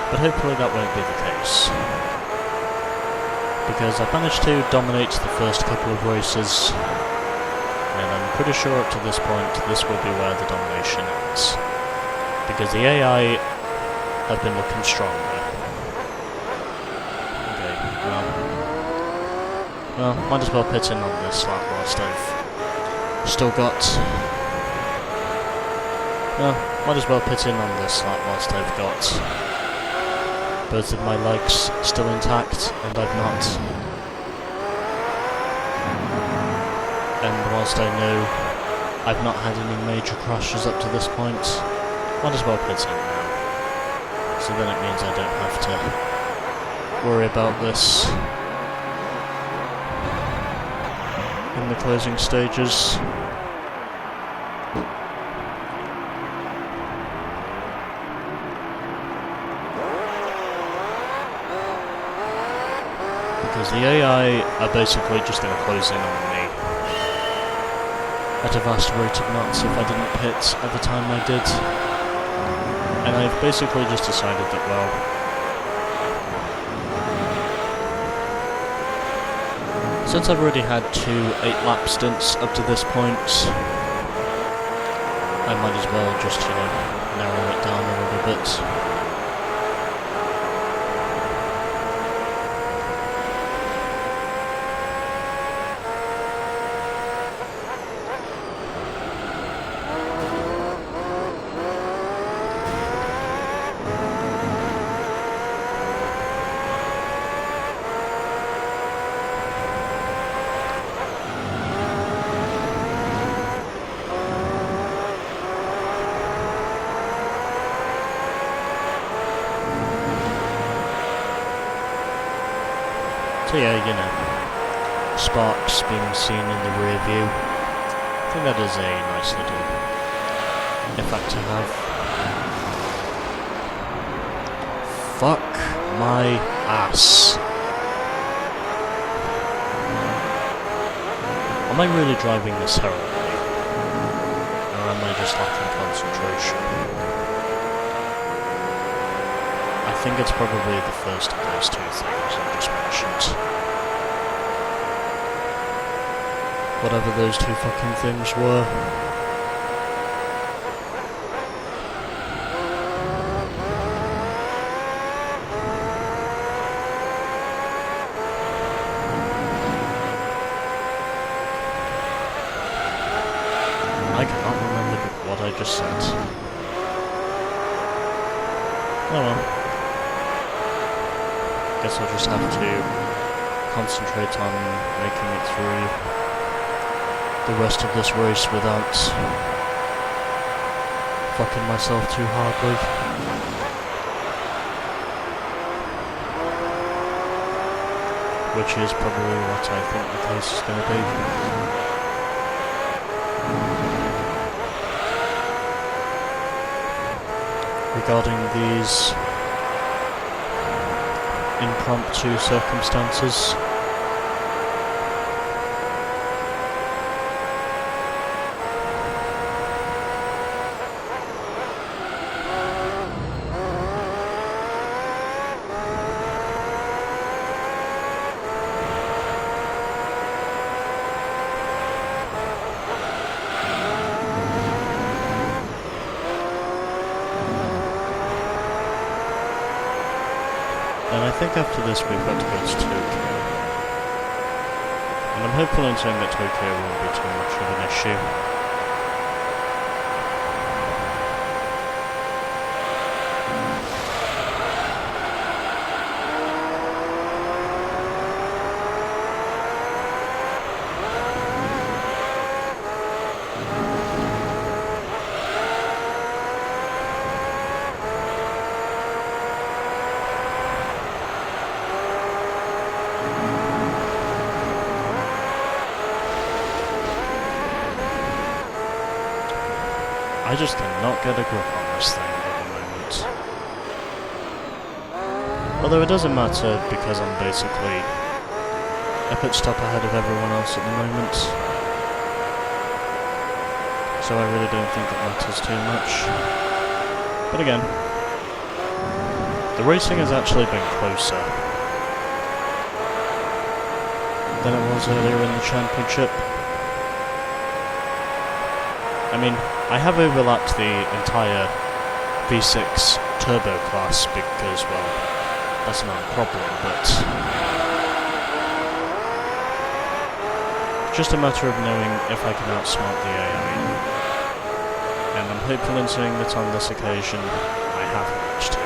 But hopefully that won't be the case, because I've managed to dominate the first couple of races, and I'm pretty sure up to this point this will be where the domination ends, because the AI have been looking stronger. Okay, well, might as well pit in on this lap whilst I've still got... Well, might as well pit in on this lap whilst I've got both of my legs still intact, and I've not... And whilst I know I've not had any major crashes up to this point, might as well pit in now. So then it means I don't have to worry about this in the closing stages. Because the AI are basically just going to close in on me at a vast rate of knots if I didn't pit at the time I did. And I've basically just decided that, well, since I've already had 2 8-lap stints up to this point, I might as well just, narrow it down a little bit. So yeah, you know, sparks being seen in the rear view. I think that is a nice little effect to have. Fuck my ass. Am I really driving this terribly? Or am I just lacking concentration? I think it's probably the first of those two things I just mentioned. Whatever those two fucking things were. I cannot remember what I just said. Oh well. Guess I'll just have to concentrate on making it through the rest of this race without fucking myself too hardly. Which is probably what I think the case is going to be. Regarding these impromptu circumstances. And I think after this we've got to go to Tokyo. And I'm hopeful in saying that Tokyo won't be too much of an issue. I just cannot get a grip on this thing at the moment. Although it doesn't matter because I'm basically a pit stop ahead of everyone else at the moment. So I really don't think it matters too much. But again, the racing has actually been closer than it was earlier in the championship. I mean, I have overlapped the entire V6 turbo class because, well, that's not a problem, but it's just a matter of knowing if I can outsmart the AI. And I'm hopeful in saying that on this occasion, I have managed to.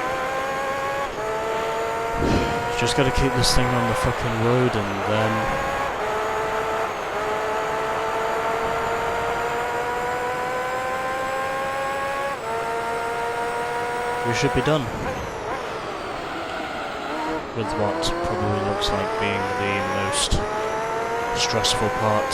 Just gotta keep this thing on the fucking road and then we should be done with what probably looks like being the most stressful part.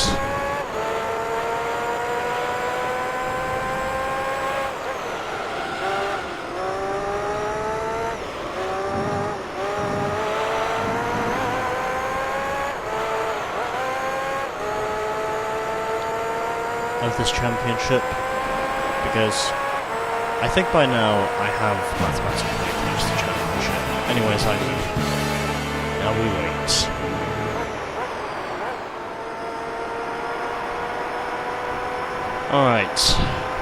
Of this championship, because I think by now I have mathematically finished the championship. Anyways, I do. Now we wait. Alright,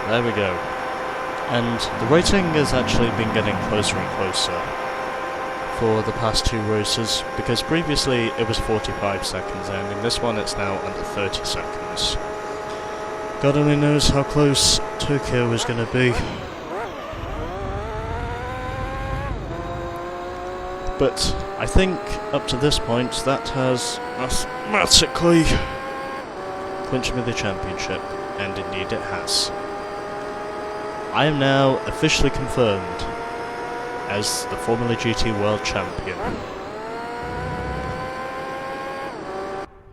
there we go. And the rating has actually been getting closer and closer for the past two races, because previously it was 45 seconds and in this one it's now under 30 seconds. God only knows how close Tokyo is going to be. But I think up to this point that has mathematically clinched me the championship, and indeed it has. I am now officially confirmed as the Formula GT World Champion.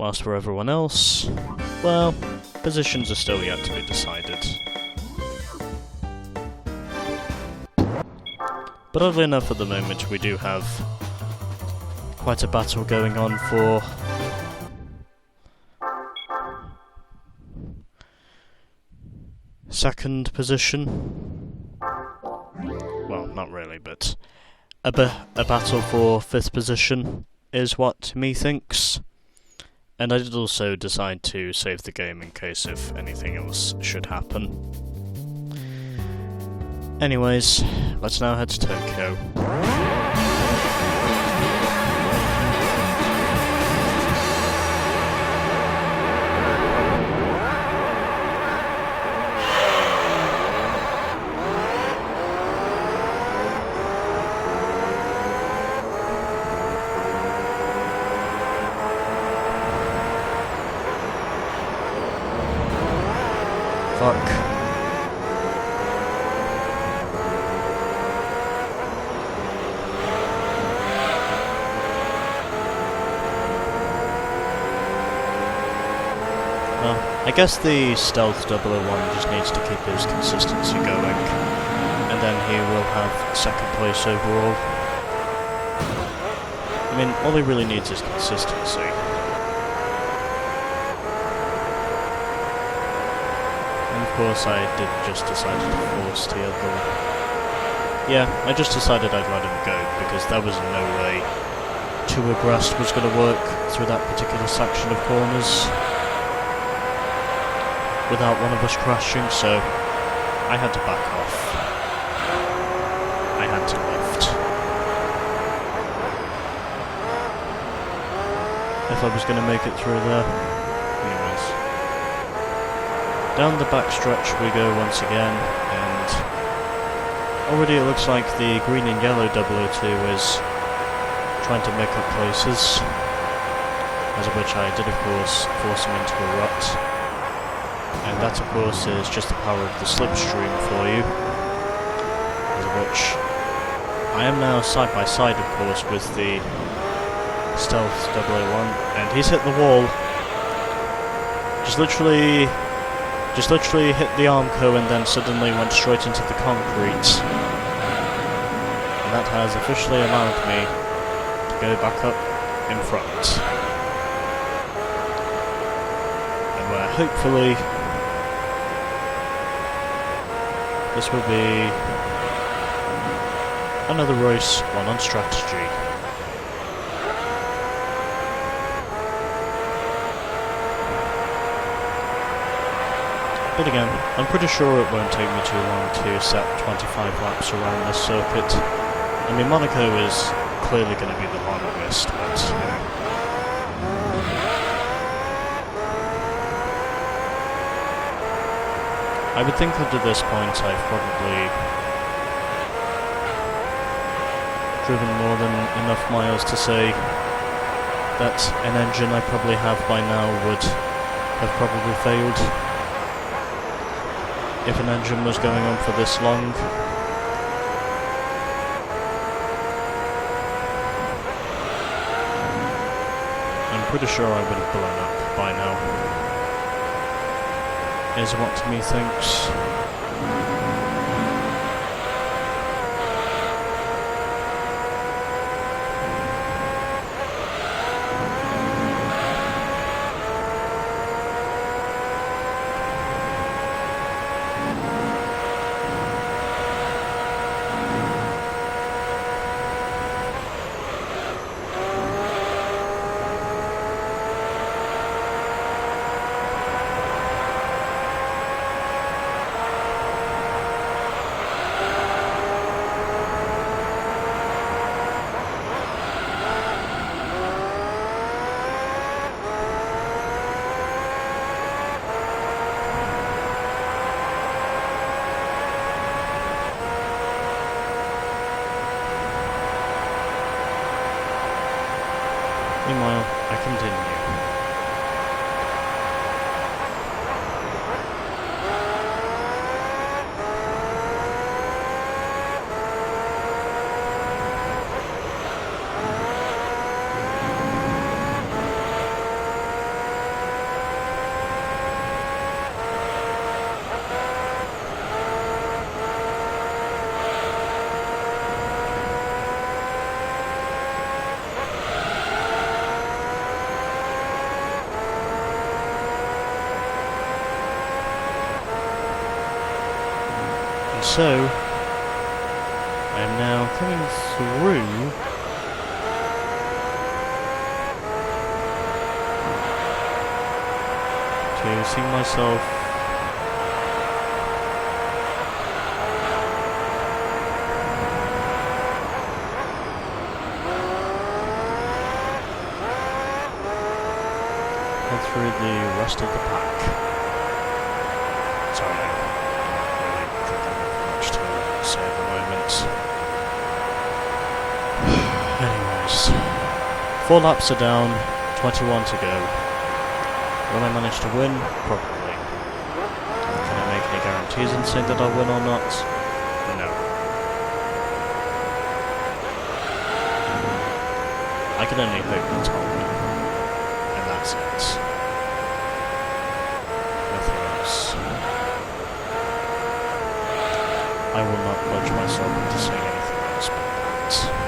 Whilst for everyone else, well, positions are still yet to be decided. But oddly enough, at the moment, we do have quite a battle going on for second position. Well, not really, but a battle for fifth position is what me thinks. And I did also decide to save the game in case if anything else should happen. Anyways, let's now head to Tokyo. Fuck. Well, I guess the stealth 001 just needs to keep his consistency going, and then he will have second place overall. I mean, all he really needs is consistency. Of course, I did just decide to force the other. Yeah, I just decided I'd let him go because there was no way 2 abreast was going to work through that particular section of corners without one of us crashing, so I had to back off. I had to lift. If I was going to make it through there. Anyways. Down the backstretch we go once again, and already it looks like the green and yellow 002 is trying to make up places, as of which I did of course force him into a rut, and that of course is just the power of the slipstream for you, as of which I am now side by side of course with the stealth 001, and he's hit the wall, just literally hit the Armco and then suddenly went straight into the concrete. And that has officially allowed me to go back up in front. And where hopefully this will be another race one on strategy. But again, I'm pretty sure it won't take me too long to set 25 laps around this circuit. I mean, Monaco is clearly going to be the longest, but, you know. I would think up to this point I've probably driven more than enough miles to say that an engine I probably have by now would have probably failed. If an engine was going on for this long. I'm pretty sure I would have blown up by now, is what me thinks. Meanwhile, I continue. And so, I am now coming through to see myself head through the rest of the pack. Sorry, I'm not really thinking of much to say at the moment. Anyways, 4 laps are down, 21 to go. Will I manage to win? Probably. Can I make any guarantees and say that I'll win or not? No. I can only hope that I'll win. And that's it. Nothing else. I will not plunge myself into saying anything else but that.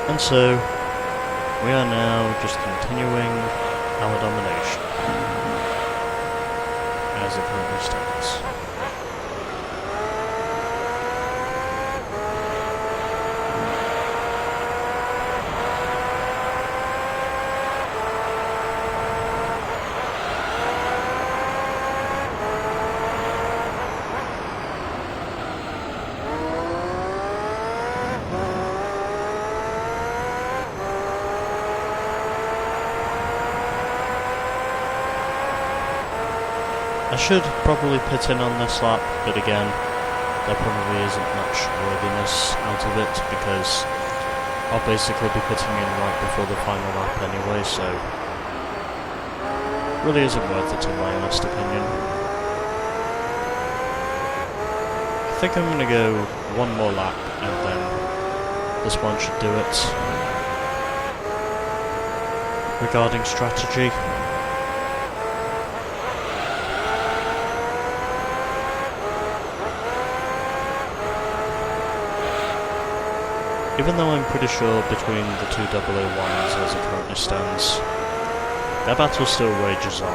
And so, we are now just continuing our domination, as it currently stands. I should probably pit in on this lap, but again, there probably isn't much worthiness out of it, because I'll basically be pitting in right before the final lap anyway, so really isn't worth it in my honest opinion. I think I'm going to go one more lap, and then this one should do it. Regarding strategy, even though I'm pretty sure between the two 001s as it currently stands, their battle still rages on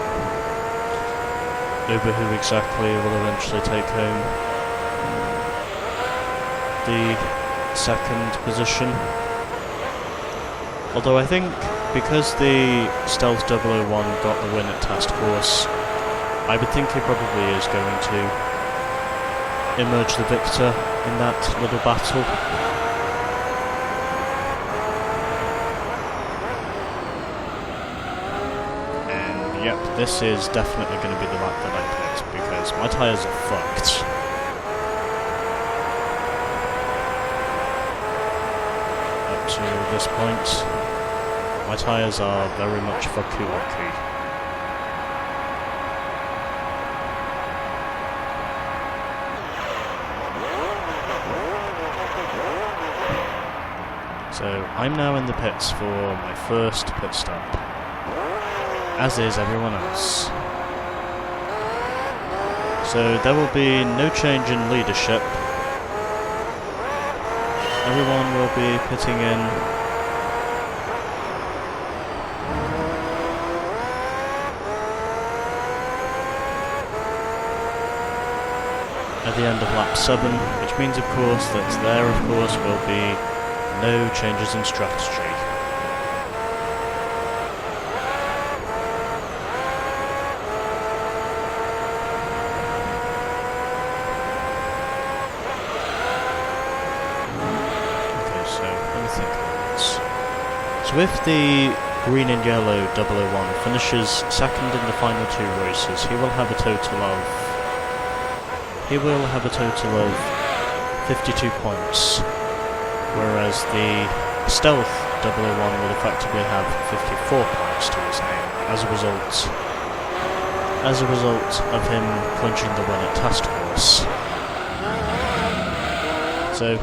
over who exactly will eventually take home the second position. Although I think because the Stealth 001 got the win at Task Force, I would think he probably is going to emerge the victor in that little battle. Yep, this is definitely going to be the lap that I picked, because my tyres are fucked. Up to this point, my tyres are very much fucky-wucky. So, I'm now in the pits for my first pit stop, as is everyone else. So there will be no change in leadership. Everyone will be pitting in at the end of lap 7, which means of course that there of course will be no changes in strategy. Okay, so let me think about this. So if the green and yellow 001 finishes second in the final 2 races, he will have a total of 52 points, whereas the stealth 001 will effectively have 54 points to his name as a result of him clinching the win at Task Force. So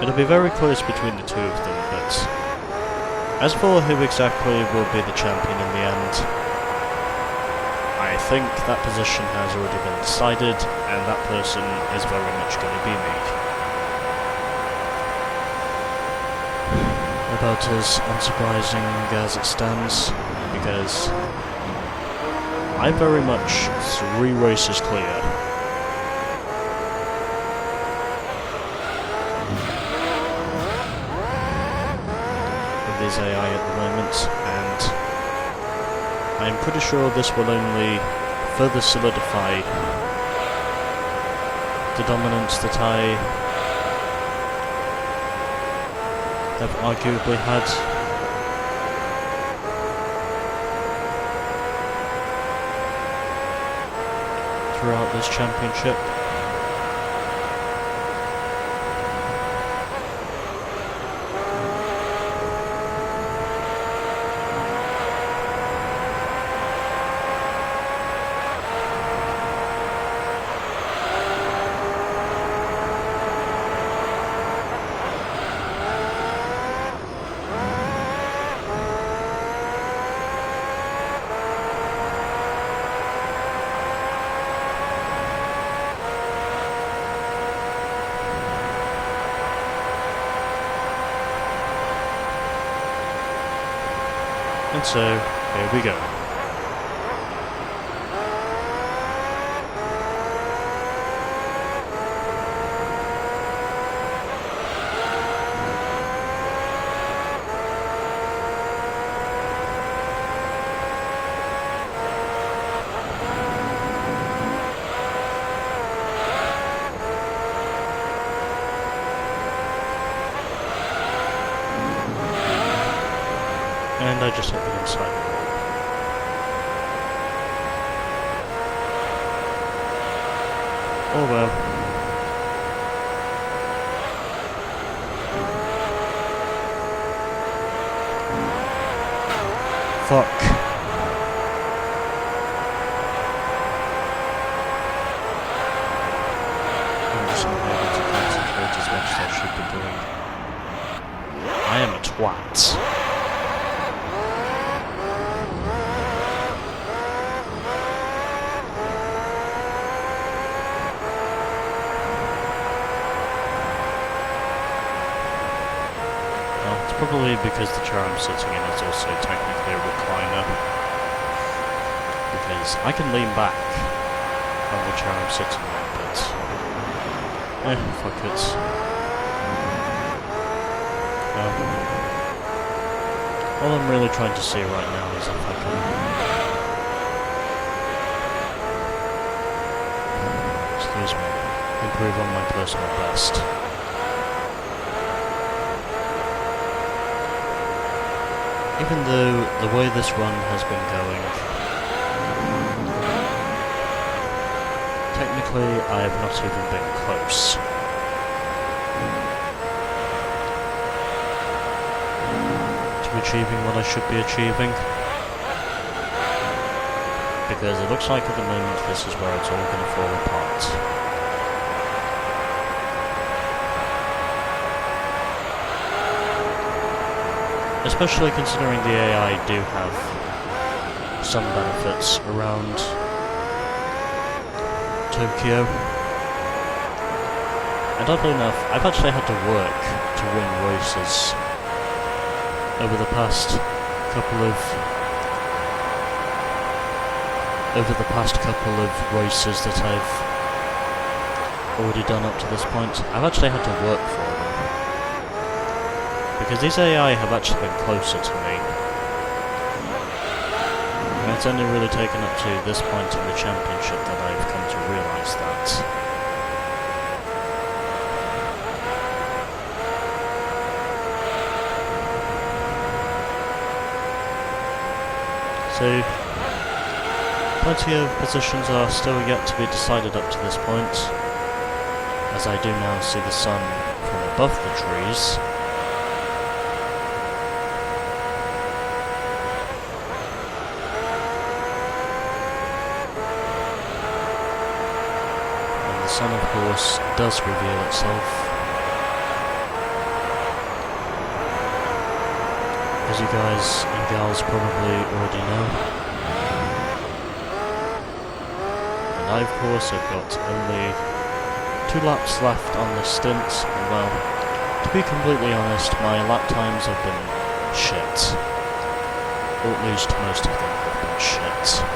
it'll be very close between the 2 of them, but as for who exactly will be the champion in the end, I think that position has already been decided, and that person is very much going to be me. About as unsurprising as it stands, because I'm very much 3 races clear. With his AI at the moment, and I'm pretty sure this will only further solidify the dominance that I have arguably had. Throughout this championship. And so, here we go. And I just hit the inside. Oh well. Fuck. I'm just not able to concentrate as much as I should be doing. I am a twat. Probably because the chair I'm sitting in is also technically a recliner. Because I can lean back on the chair I'm sitting in, but fuck it. All I'm really trying to see right now is if I can improve on my personal best. Even though the way this run has been going, technically I have not even been close. To achieving what I should be achieving. Because it looks like at the moment this is where it's all going to fall apart. Especially considering the AI do have some benefits around Tokyo. And oddly enough, I've actually had to work to win races over the past couple of races that I've already done up to this point. I've actually had to work for them. Because these AI have actually been closer to me. And it's only really taken up to this point in the championship that I've come to realise that. So, plenty of positions are still yet to be decided up to this point, as I do now see the sun from above the trees. And the sun, of course, does reveal itself. As you guys and gals probably already know. And I, of course, have got only 2 laps left on this stint, and well, to be completely honest, my lap times have been shit. Or at least most of them have been shit.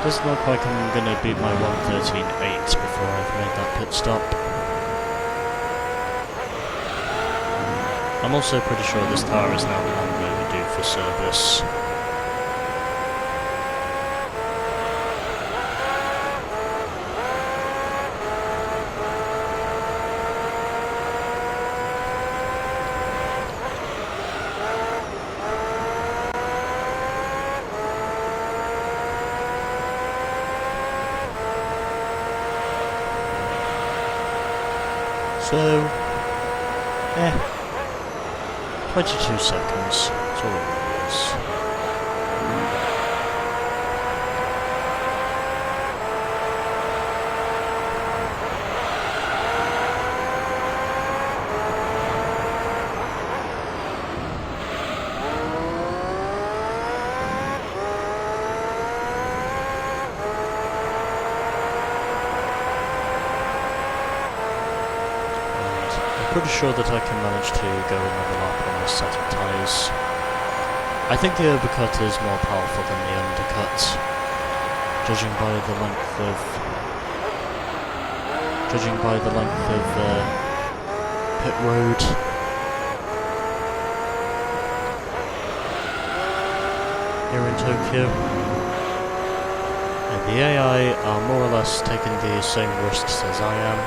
Doesn't look like I'm gonna beat my 1:13.8 before I've made that pit stop. I'm also pretty sure this car is now long overdue for service. So, 22 seconds, that's all it really is. Pretty sure that I can manage to go another lap on this set of tyres. I think the Apricot is more powerful than the undercut, judging by the length of pit road. Here in Tokyo. And the AI are more or less taking the same risks as I am.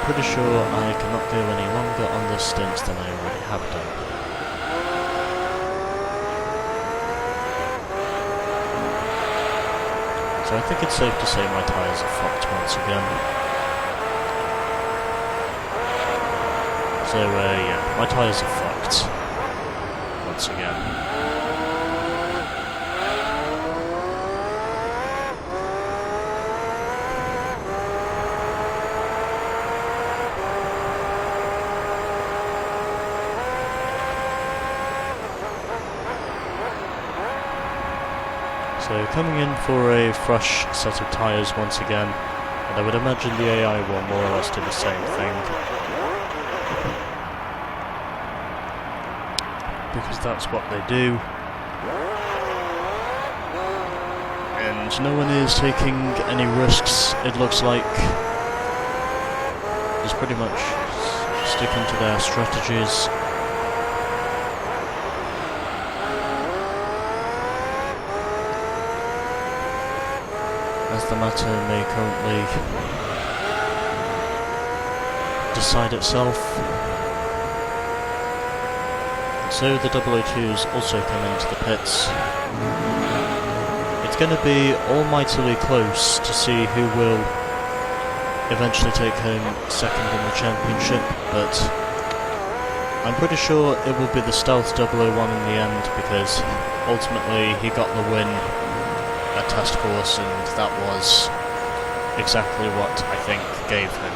Pretty sure I cannot go any longer on this stint than I already have done. So I think it's safe to say my tyres are fucked once again. So yeah, my tyres are fucked once again. So coming in for a fresh set of tyres once again, and I would imagine the AI will more or less do the same thing. Because that's what they do. And no one is taking any risks, it looks like. Just pretty much sticking to their strategies. As the matter may currently decide itself. And so the 002s also come into the pits. It's going to be almightily close to see who will eventually take home second in the championship, but I'm pretty sure it will be the Stealth 001 in the end, because ultimately he got the win at test course, and that was exactly what I think gave him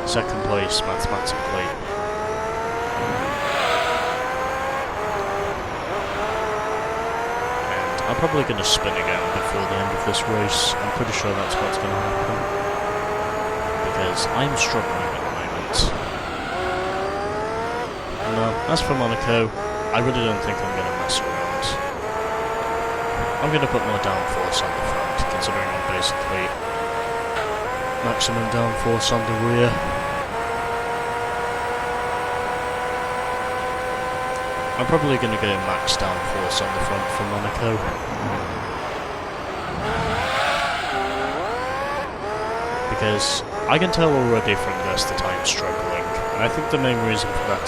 second place mathematically. And I'm probably going to spin again before the end of this race. I'm pretty sure that's what's going to happen. Because I'm struggling at the moment. No, as for Monaco, I really don't think I'm going to mess around. I'm going to put more downforce on the front, considering I'm basically maximum downforce on the rear. I'm probably going to go max downforce on the front for Monaco. Because I can tell already from this that I'm struggling, and I think the main reason for that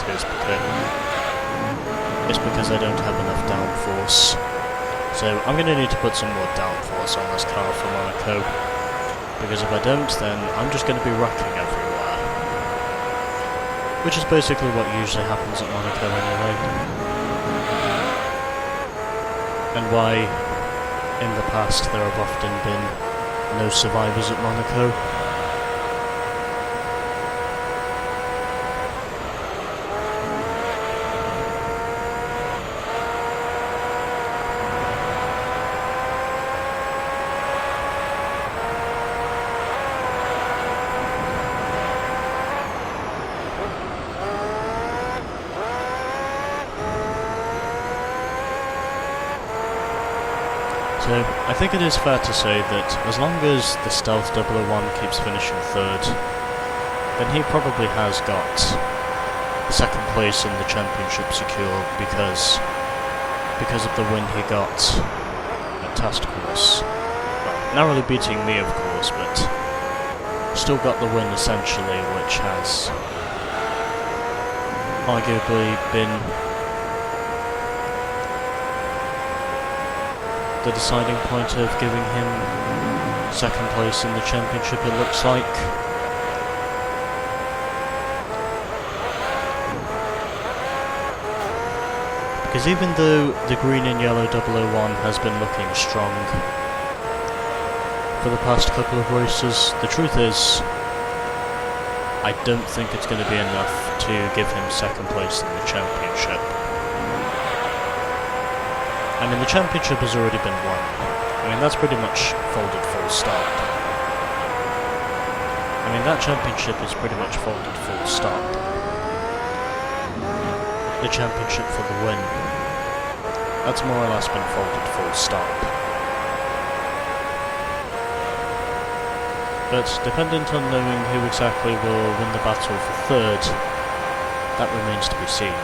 is because I don't have enough downforce. So I'm going to need to put some more downforce on this car for Monaco, because if I don't, then I'm just going to be wrecking everywhere. Which is basically what usually happens at Monaco anyway. And why, in the past, there have often been no survivors at Monaco. So, I think it is fair to say that as long as the Stealth 001 keeps finishing third, then he probably has got the second place in the championship secure because of the win he got at Task Course. Well, narrowly beating me, of course, but still got the win essentially, which has arguably been the deciding point of giving him second place in the championship, it looks like. Because even though the green and yellow 001 has been looking strong for the past couple of races, the truth is I don't think it's going to be enough to give him second place in the championship. I mean, the championship has already been won. I mean, that's pretty much folded full stop. I mean, that championship is pretty much folded full stop. The championship for the win, that's more or less been folded full stop. But dependent on knowing who exactly will win the battle for third, that remains to be seen.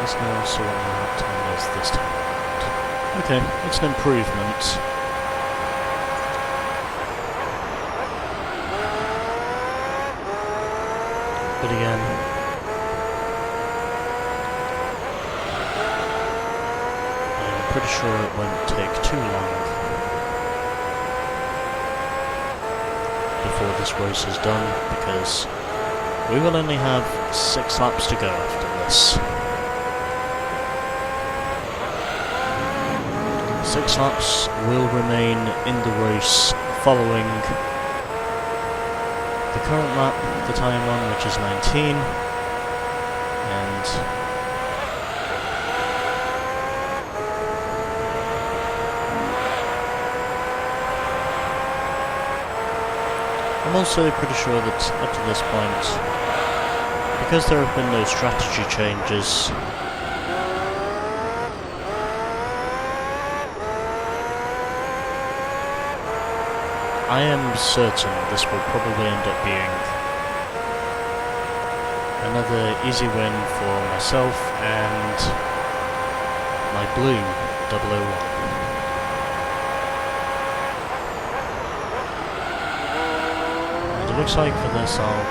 Let's now see what my lap time is this time around. Okay, it's an improvement. But again, I'm pretty sure it won't take too long before this race is done, because we will only have 6 laps to go after this. 6 laps will remain in the race following the current lap that I am on, which is 19, and I'm also pretty sure that up to this point, because there have been no strategy changes, I am certain this will probably end up being another easy win for myself and my blue 001. And it looks like for this I'll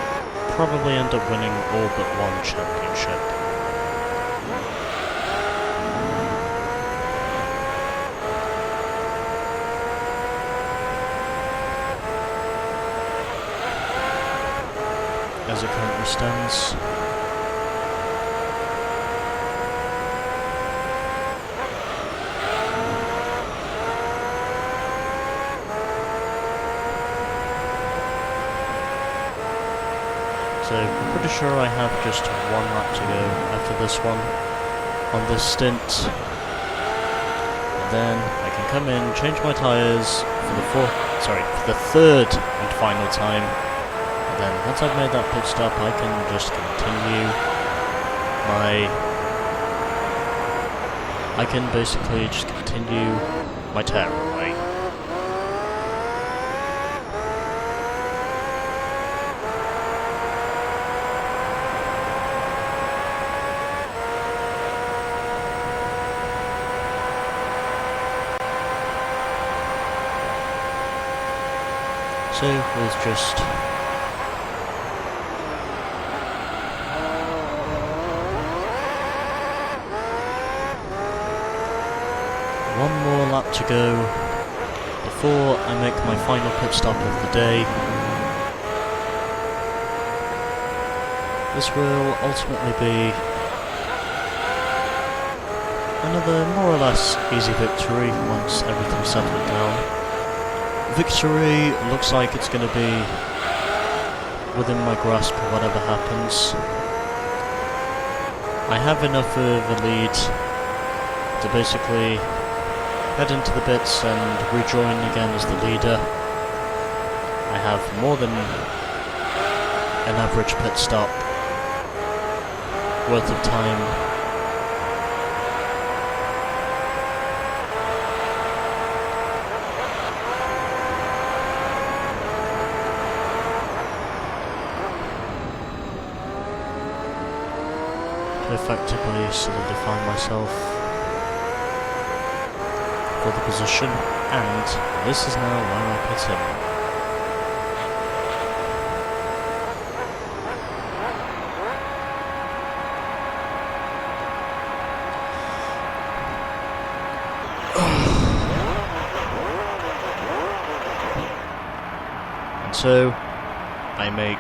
probably end up winning all but one championship. As it currently stands. So I'm pretty sure I have just one lap to go after this one on this stint. And then I can come in, change my tyres for the third and final time. Then once I've made that pit stop, I can just continue I can basically just continue my tearaway. So with just one more lap to go before I make my final pit stop of the day. This will ultimately be another more or less easy victory once everything's settled down. Victory looks like it's going to be within my grasp whatever happens. I have enough of a lead to basically head into the pits and rejoin again as the leader. I have more than an average pit stop worth of time. To effectively solidify myself for the position, and this is now where I put him. And so I make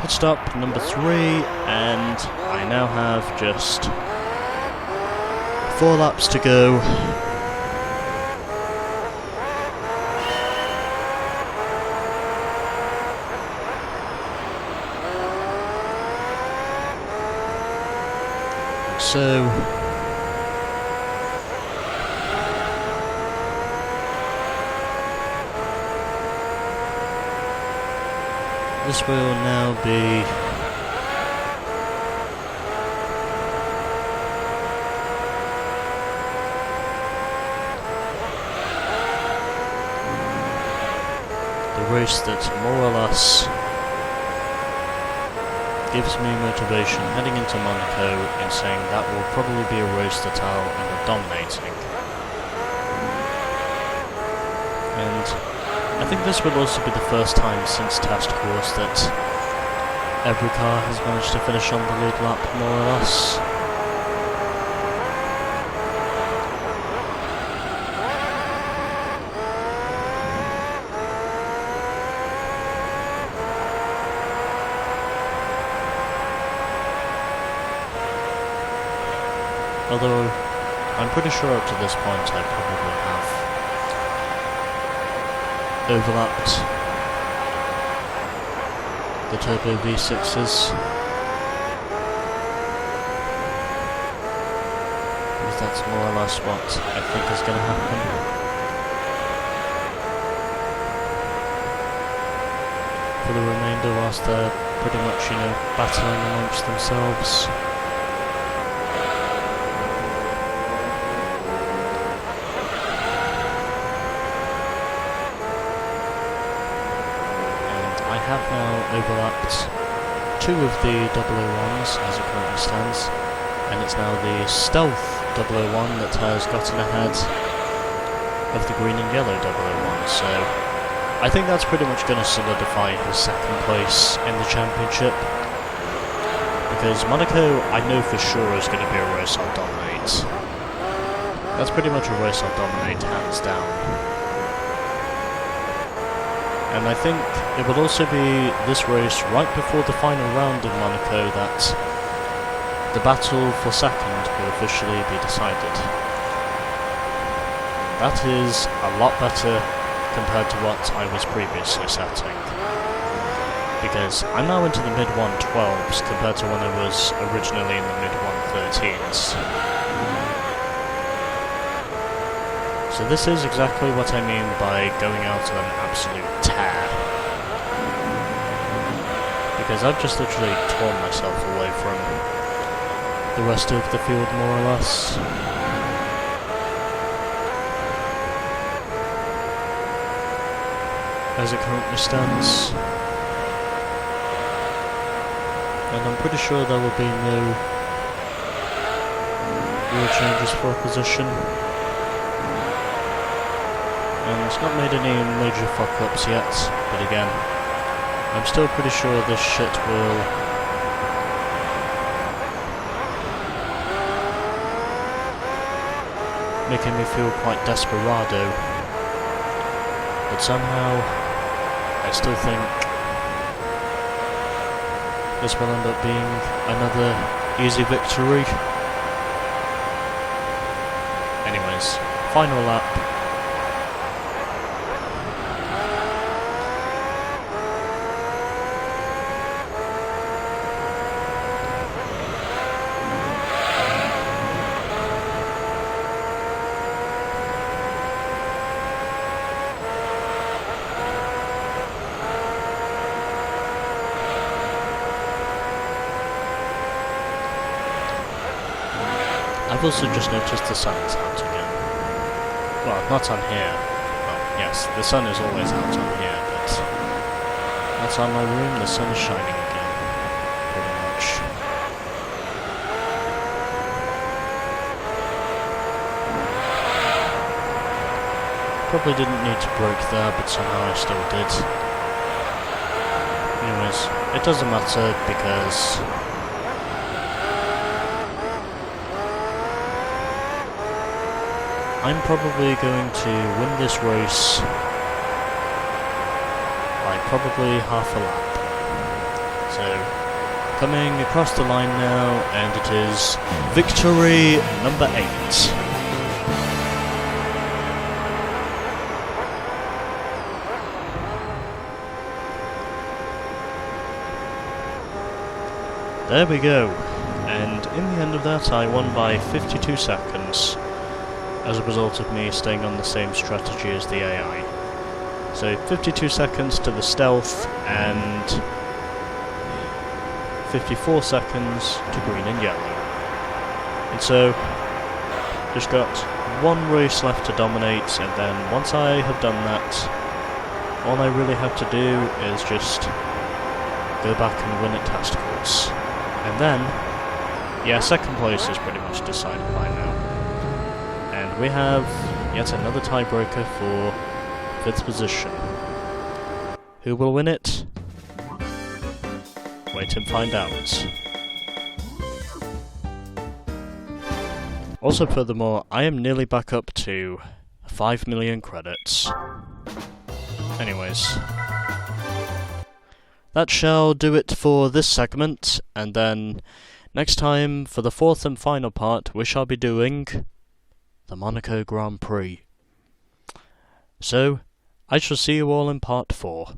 pit stop number 3, and I now have just 4 laps to go. So this will now be the race that more or less gives me motivation heading into Monaco in saying that will probably be a race that I'll end up dominating. And I think this will also be the first time since Test Course that every car has managed to finish on the lead lap, more or less. Although, I'm pretty sure up to this point I probably have overlapped the Turbo V6s. Because that's more or less what I think is going to happen. for the remainder whilst they're pretty much, battling amongst themselves. And I have now overlapped 2 of the 001s as it currently stands, and it's now the stealth 001 that has gotten ahead of the green and yellow 001, so I think that's pretty much going to solidify his second place in the championship, because Monaco I know for sure is going to be a race I'll dominate. That's pretty much a race I'll dominate hands down. And I think it will also be this race right before the final round in Monaco that the battle for second will officially be decided. That is a lot better compared to what I was previously setting, because I'm now into the mid-112s compared to when I was originally in the mid-113s. So this is exactly what I mean by going out on an absolute tear, because I've just literally torn myself away from the rest of the field more or less. As it currently stands, and I'm pretty sure there will be no real changes for opposition, and it's not made any major fuck-ups yet, but again, I'm still pretty sure this shit will making me feel quite desperado, but somehow I still think this will end up being another easy victory. Anyways, final lap. I've also just noticed the sun is out again. Well, not on here. Well, yes, the sun is always out on here, but outside my room the sun is shining again, pretty much. Probably didn't need to brake there, but somehow I still did. Anyways, it doesn't matter because I'm probably going to win this race by probably half a lap. So, coming across the line now, and it is victory number 8. There we go, and in the end of that I won by 52 seconds. As a result of me staying on the same strategy as the AI. So 52 seconds to the stealth, and 54 seconds to green and yellow. And so, just got one race left to dominate, and then once I have done that, all I really have to do is just go back and win at testicles. And then, yeah, second place is pretty much decided by now. And we have yet another tiebreaker for 5th position. Who will win it? Wait and find out. Also, furthermore, I am nearly back up to 5 million credits. Anyways, that shall do it for this segment, and then next time, for the 4th and final part, we shall be doing the Monaco Grand Prix. So, I shall see you all in part 4.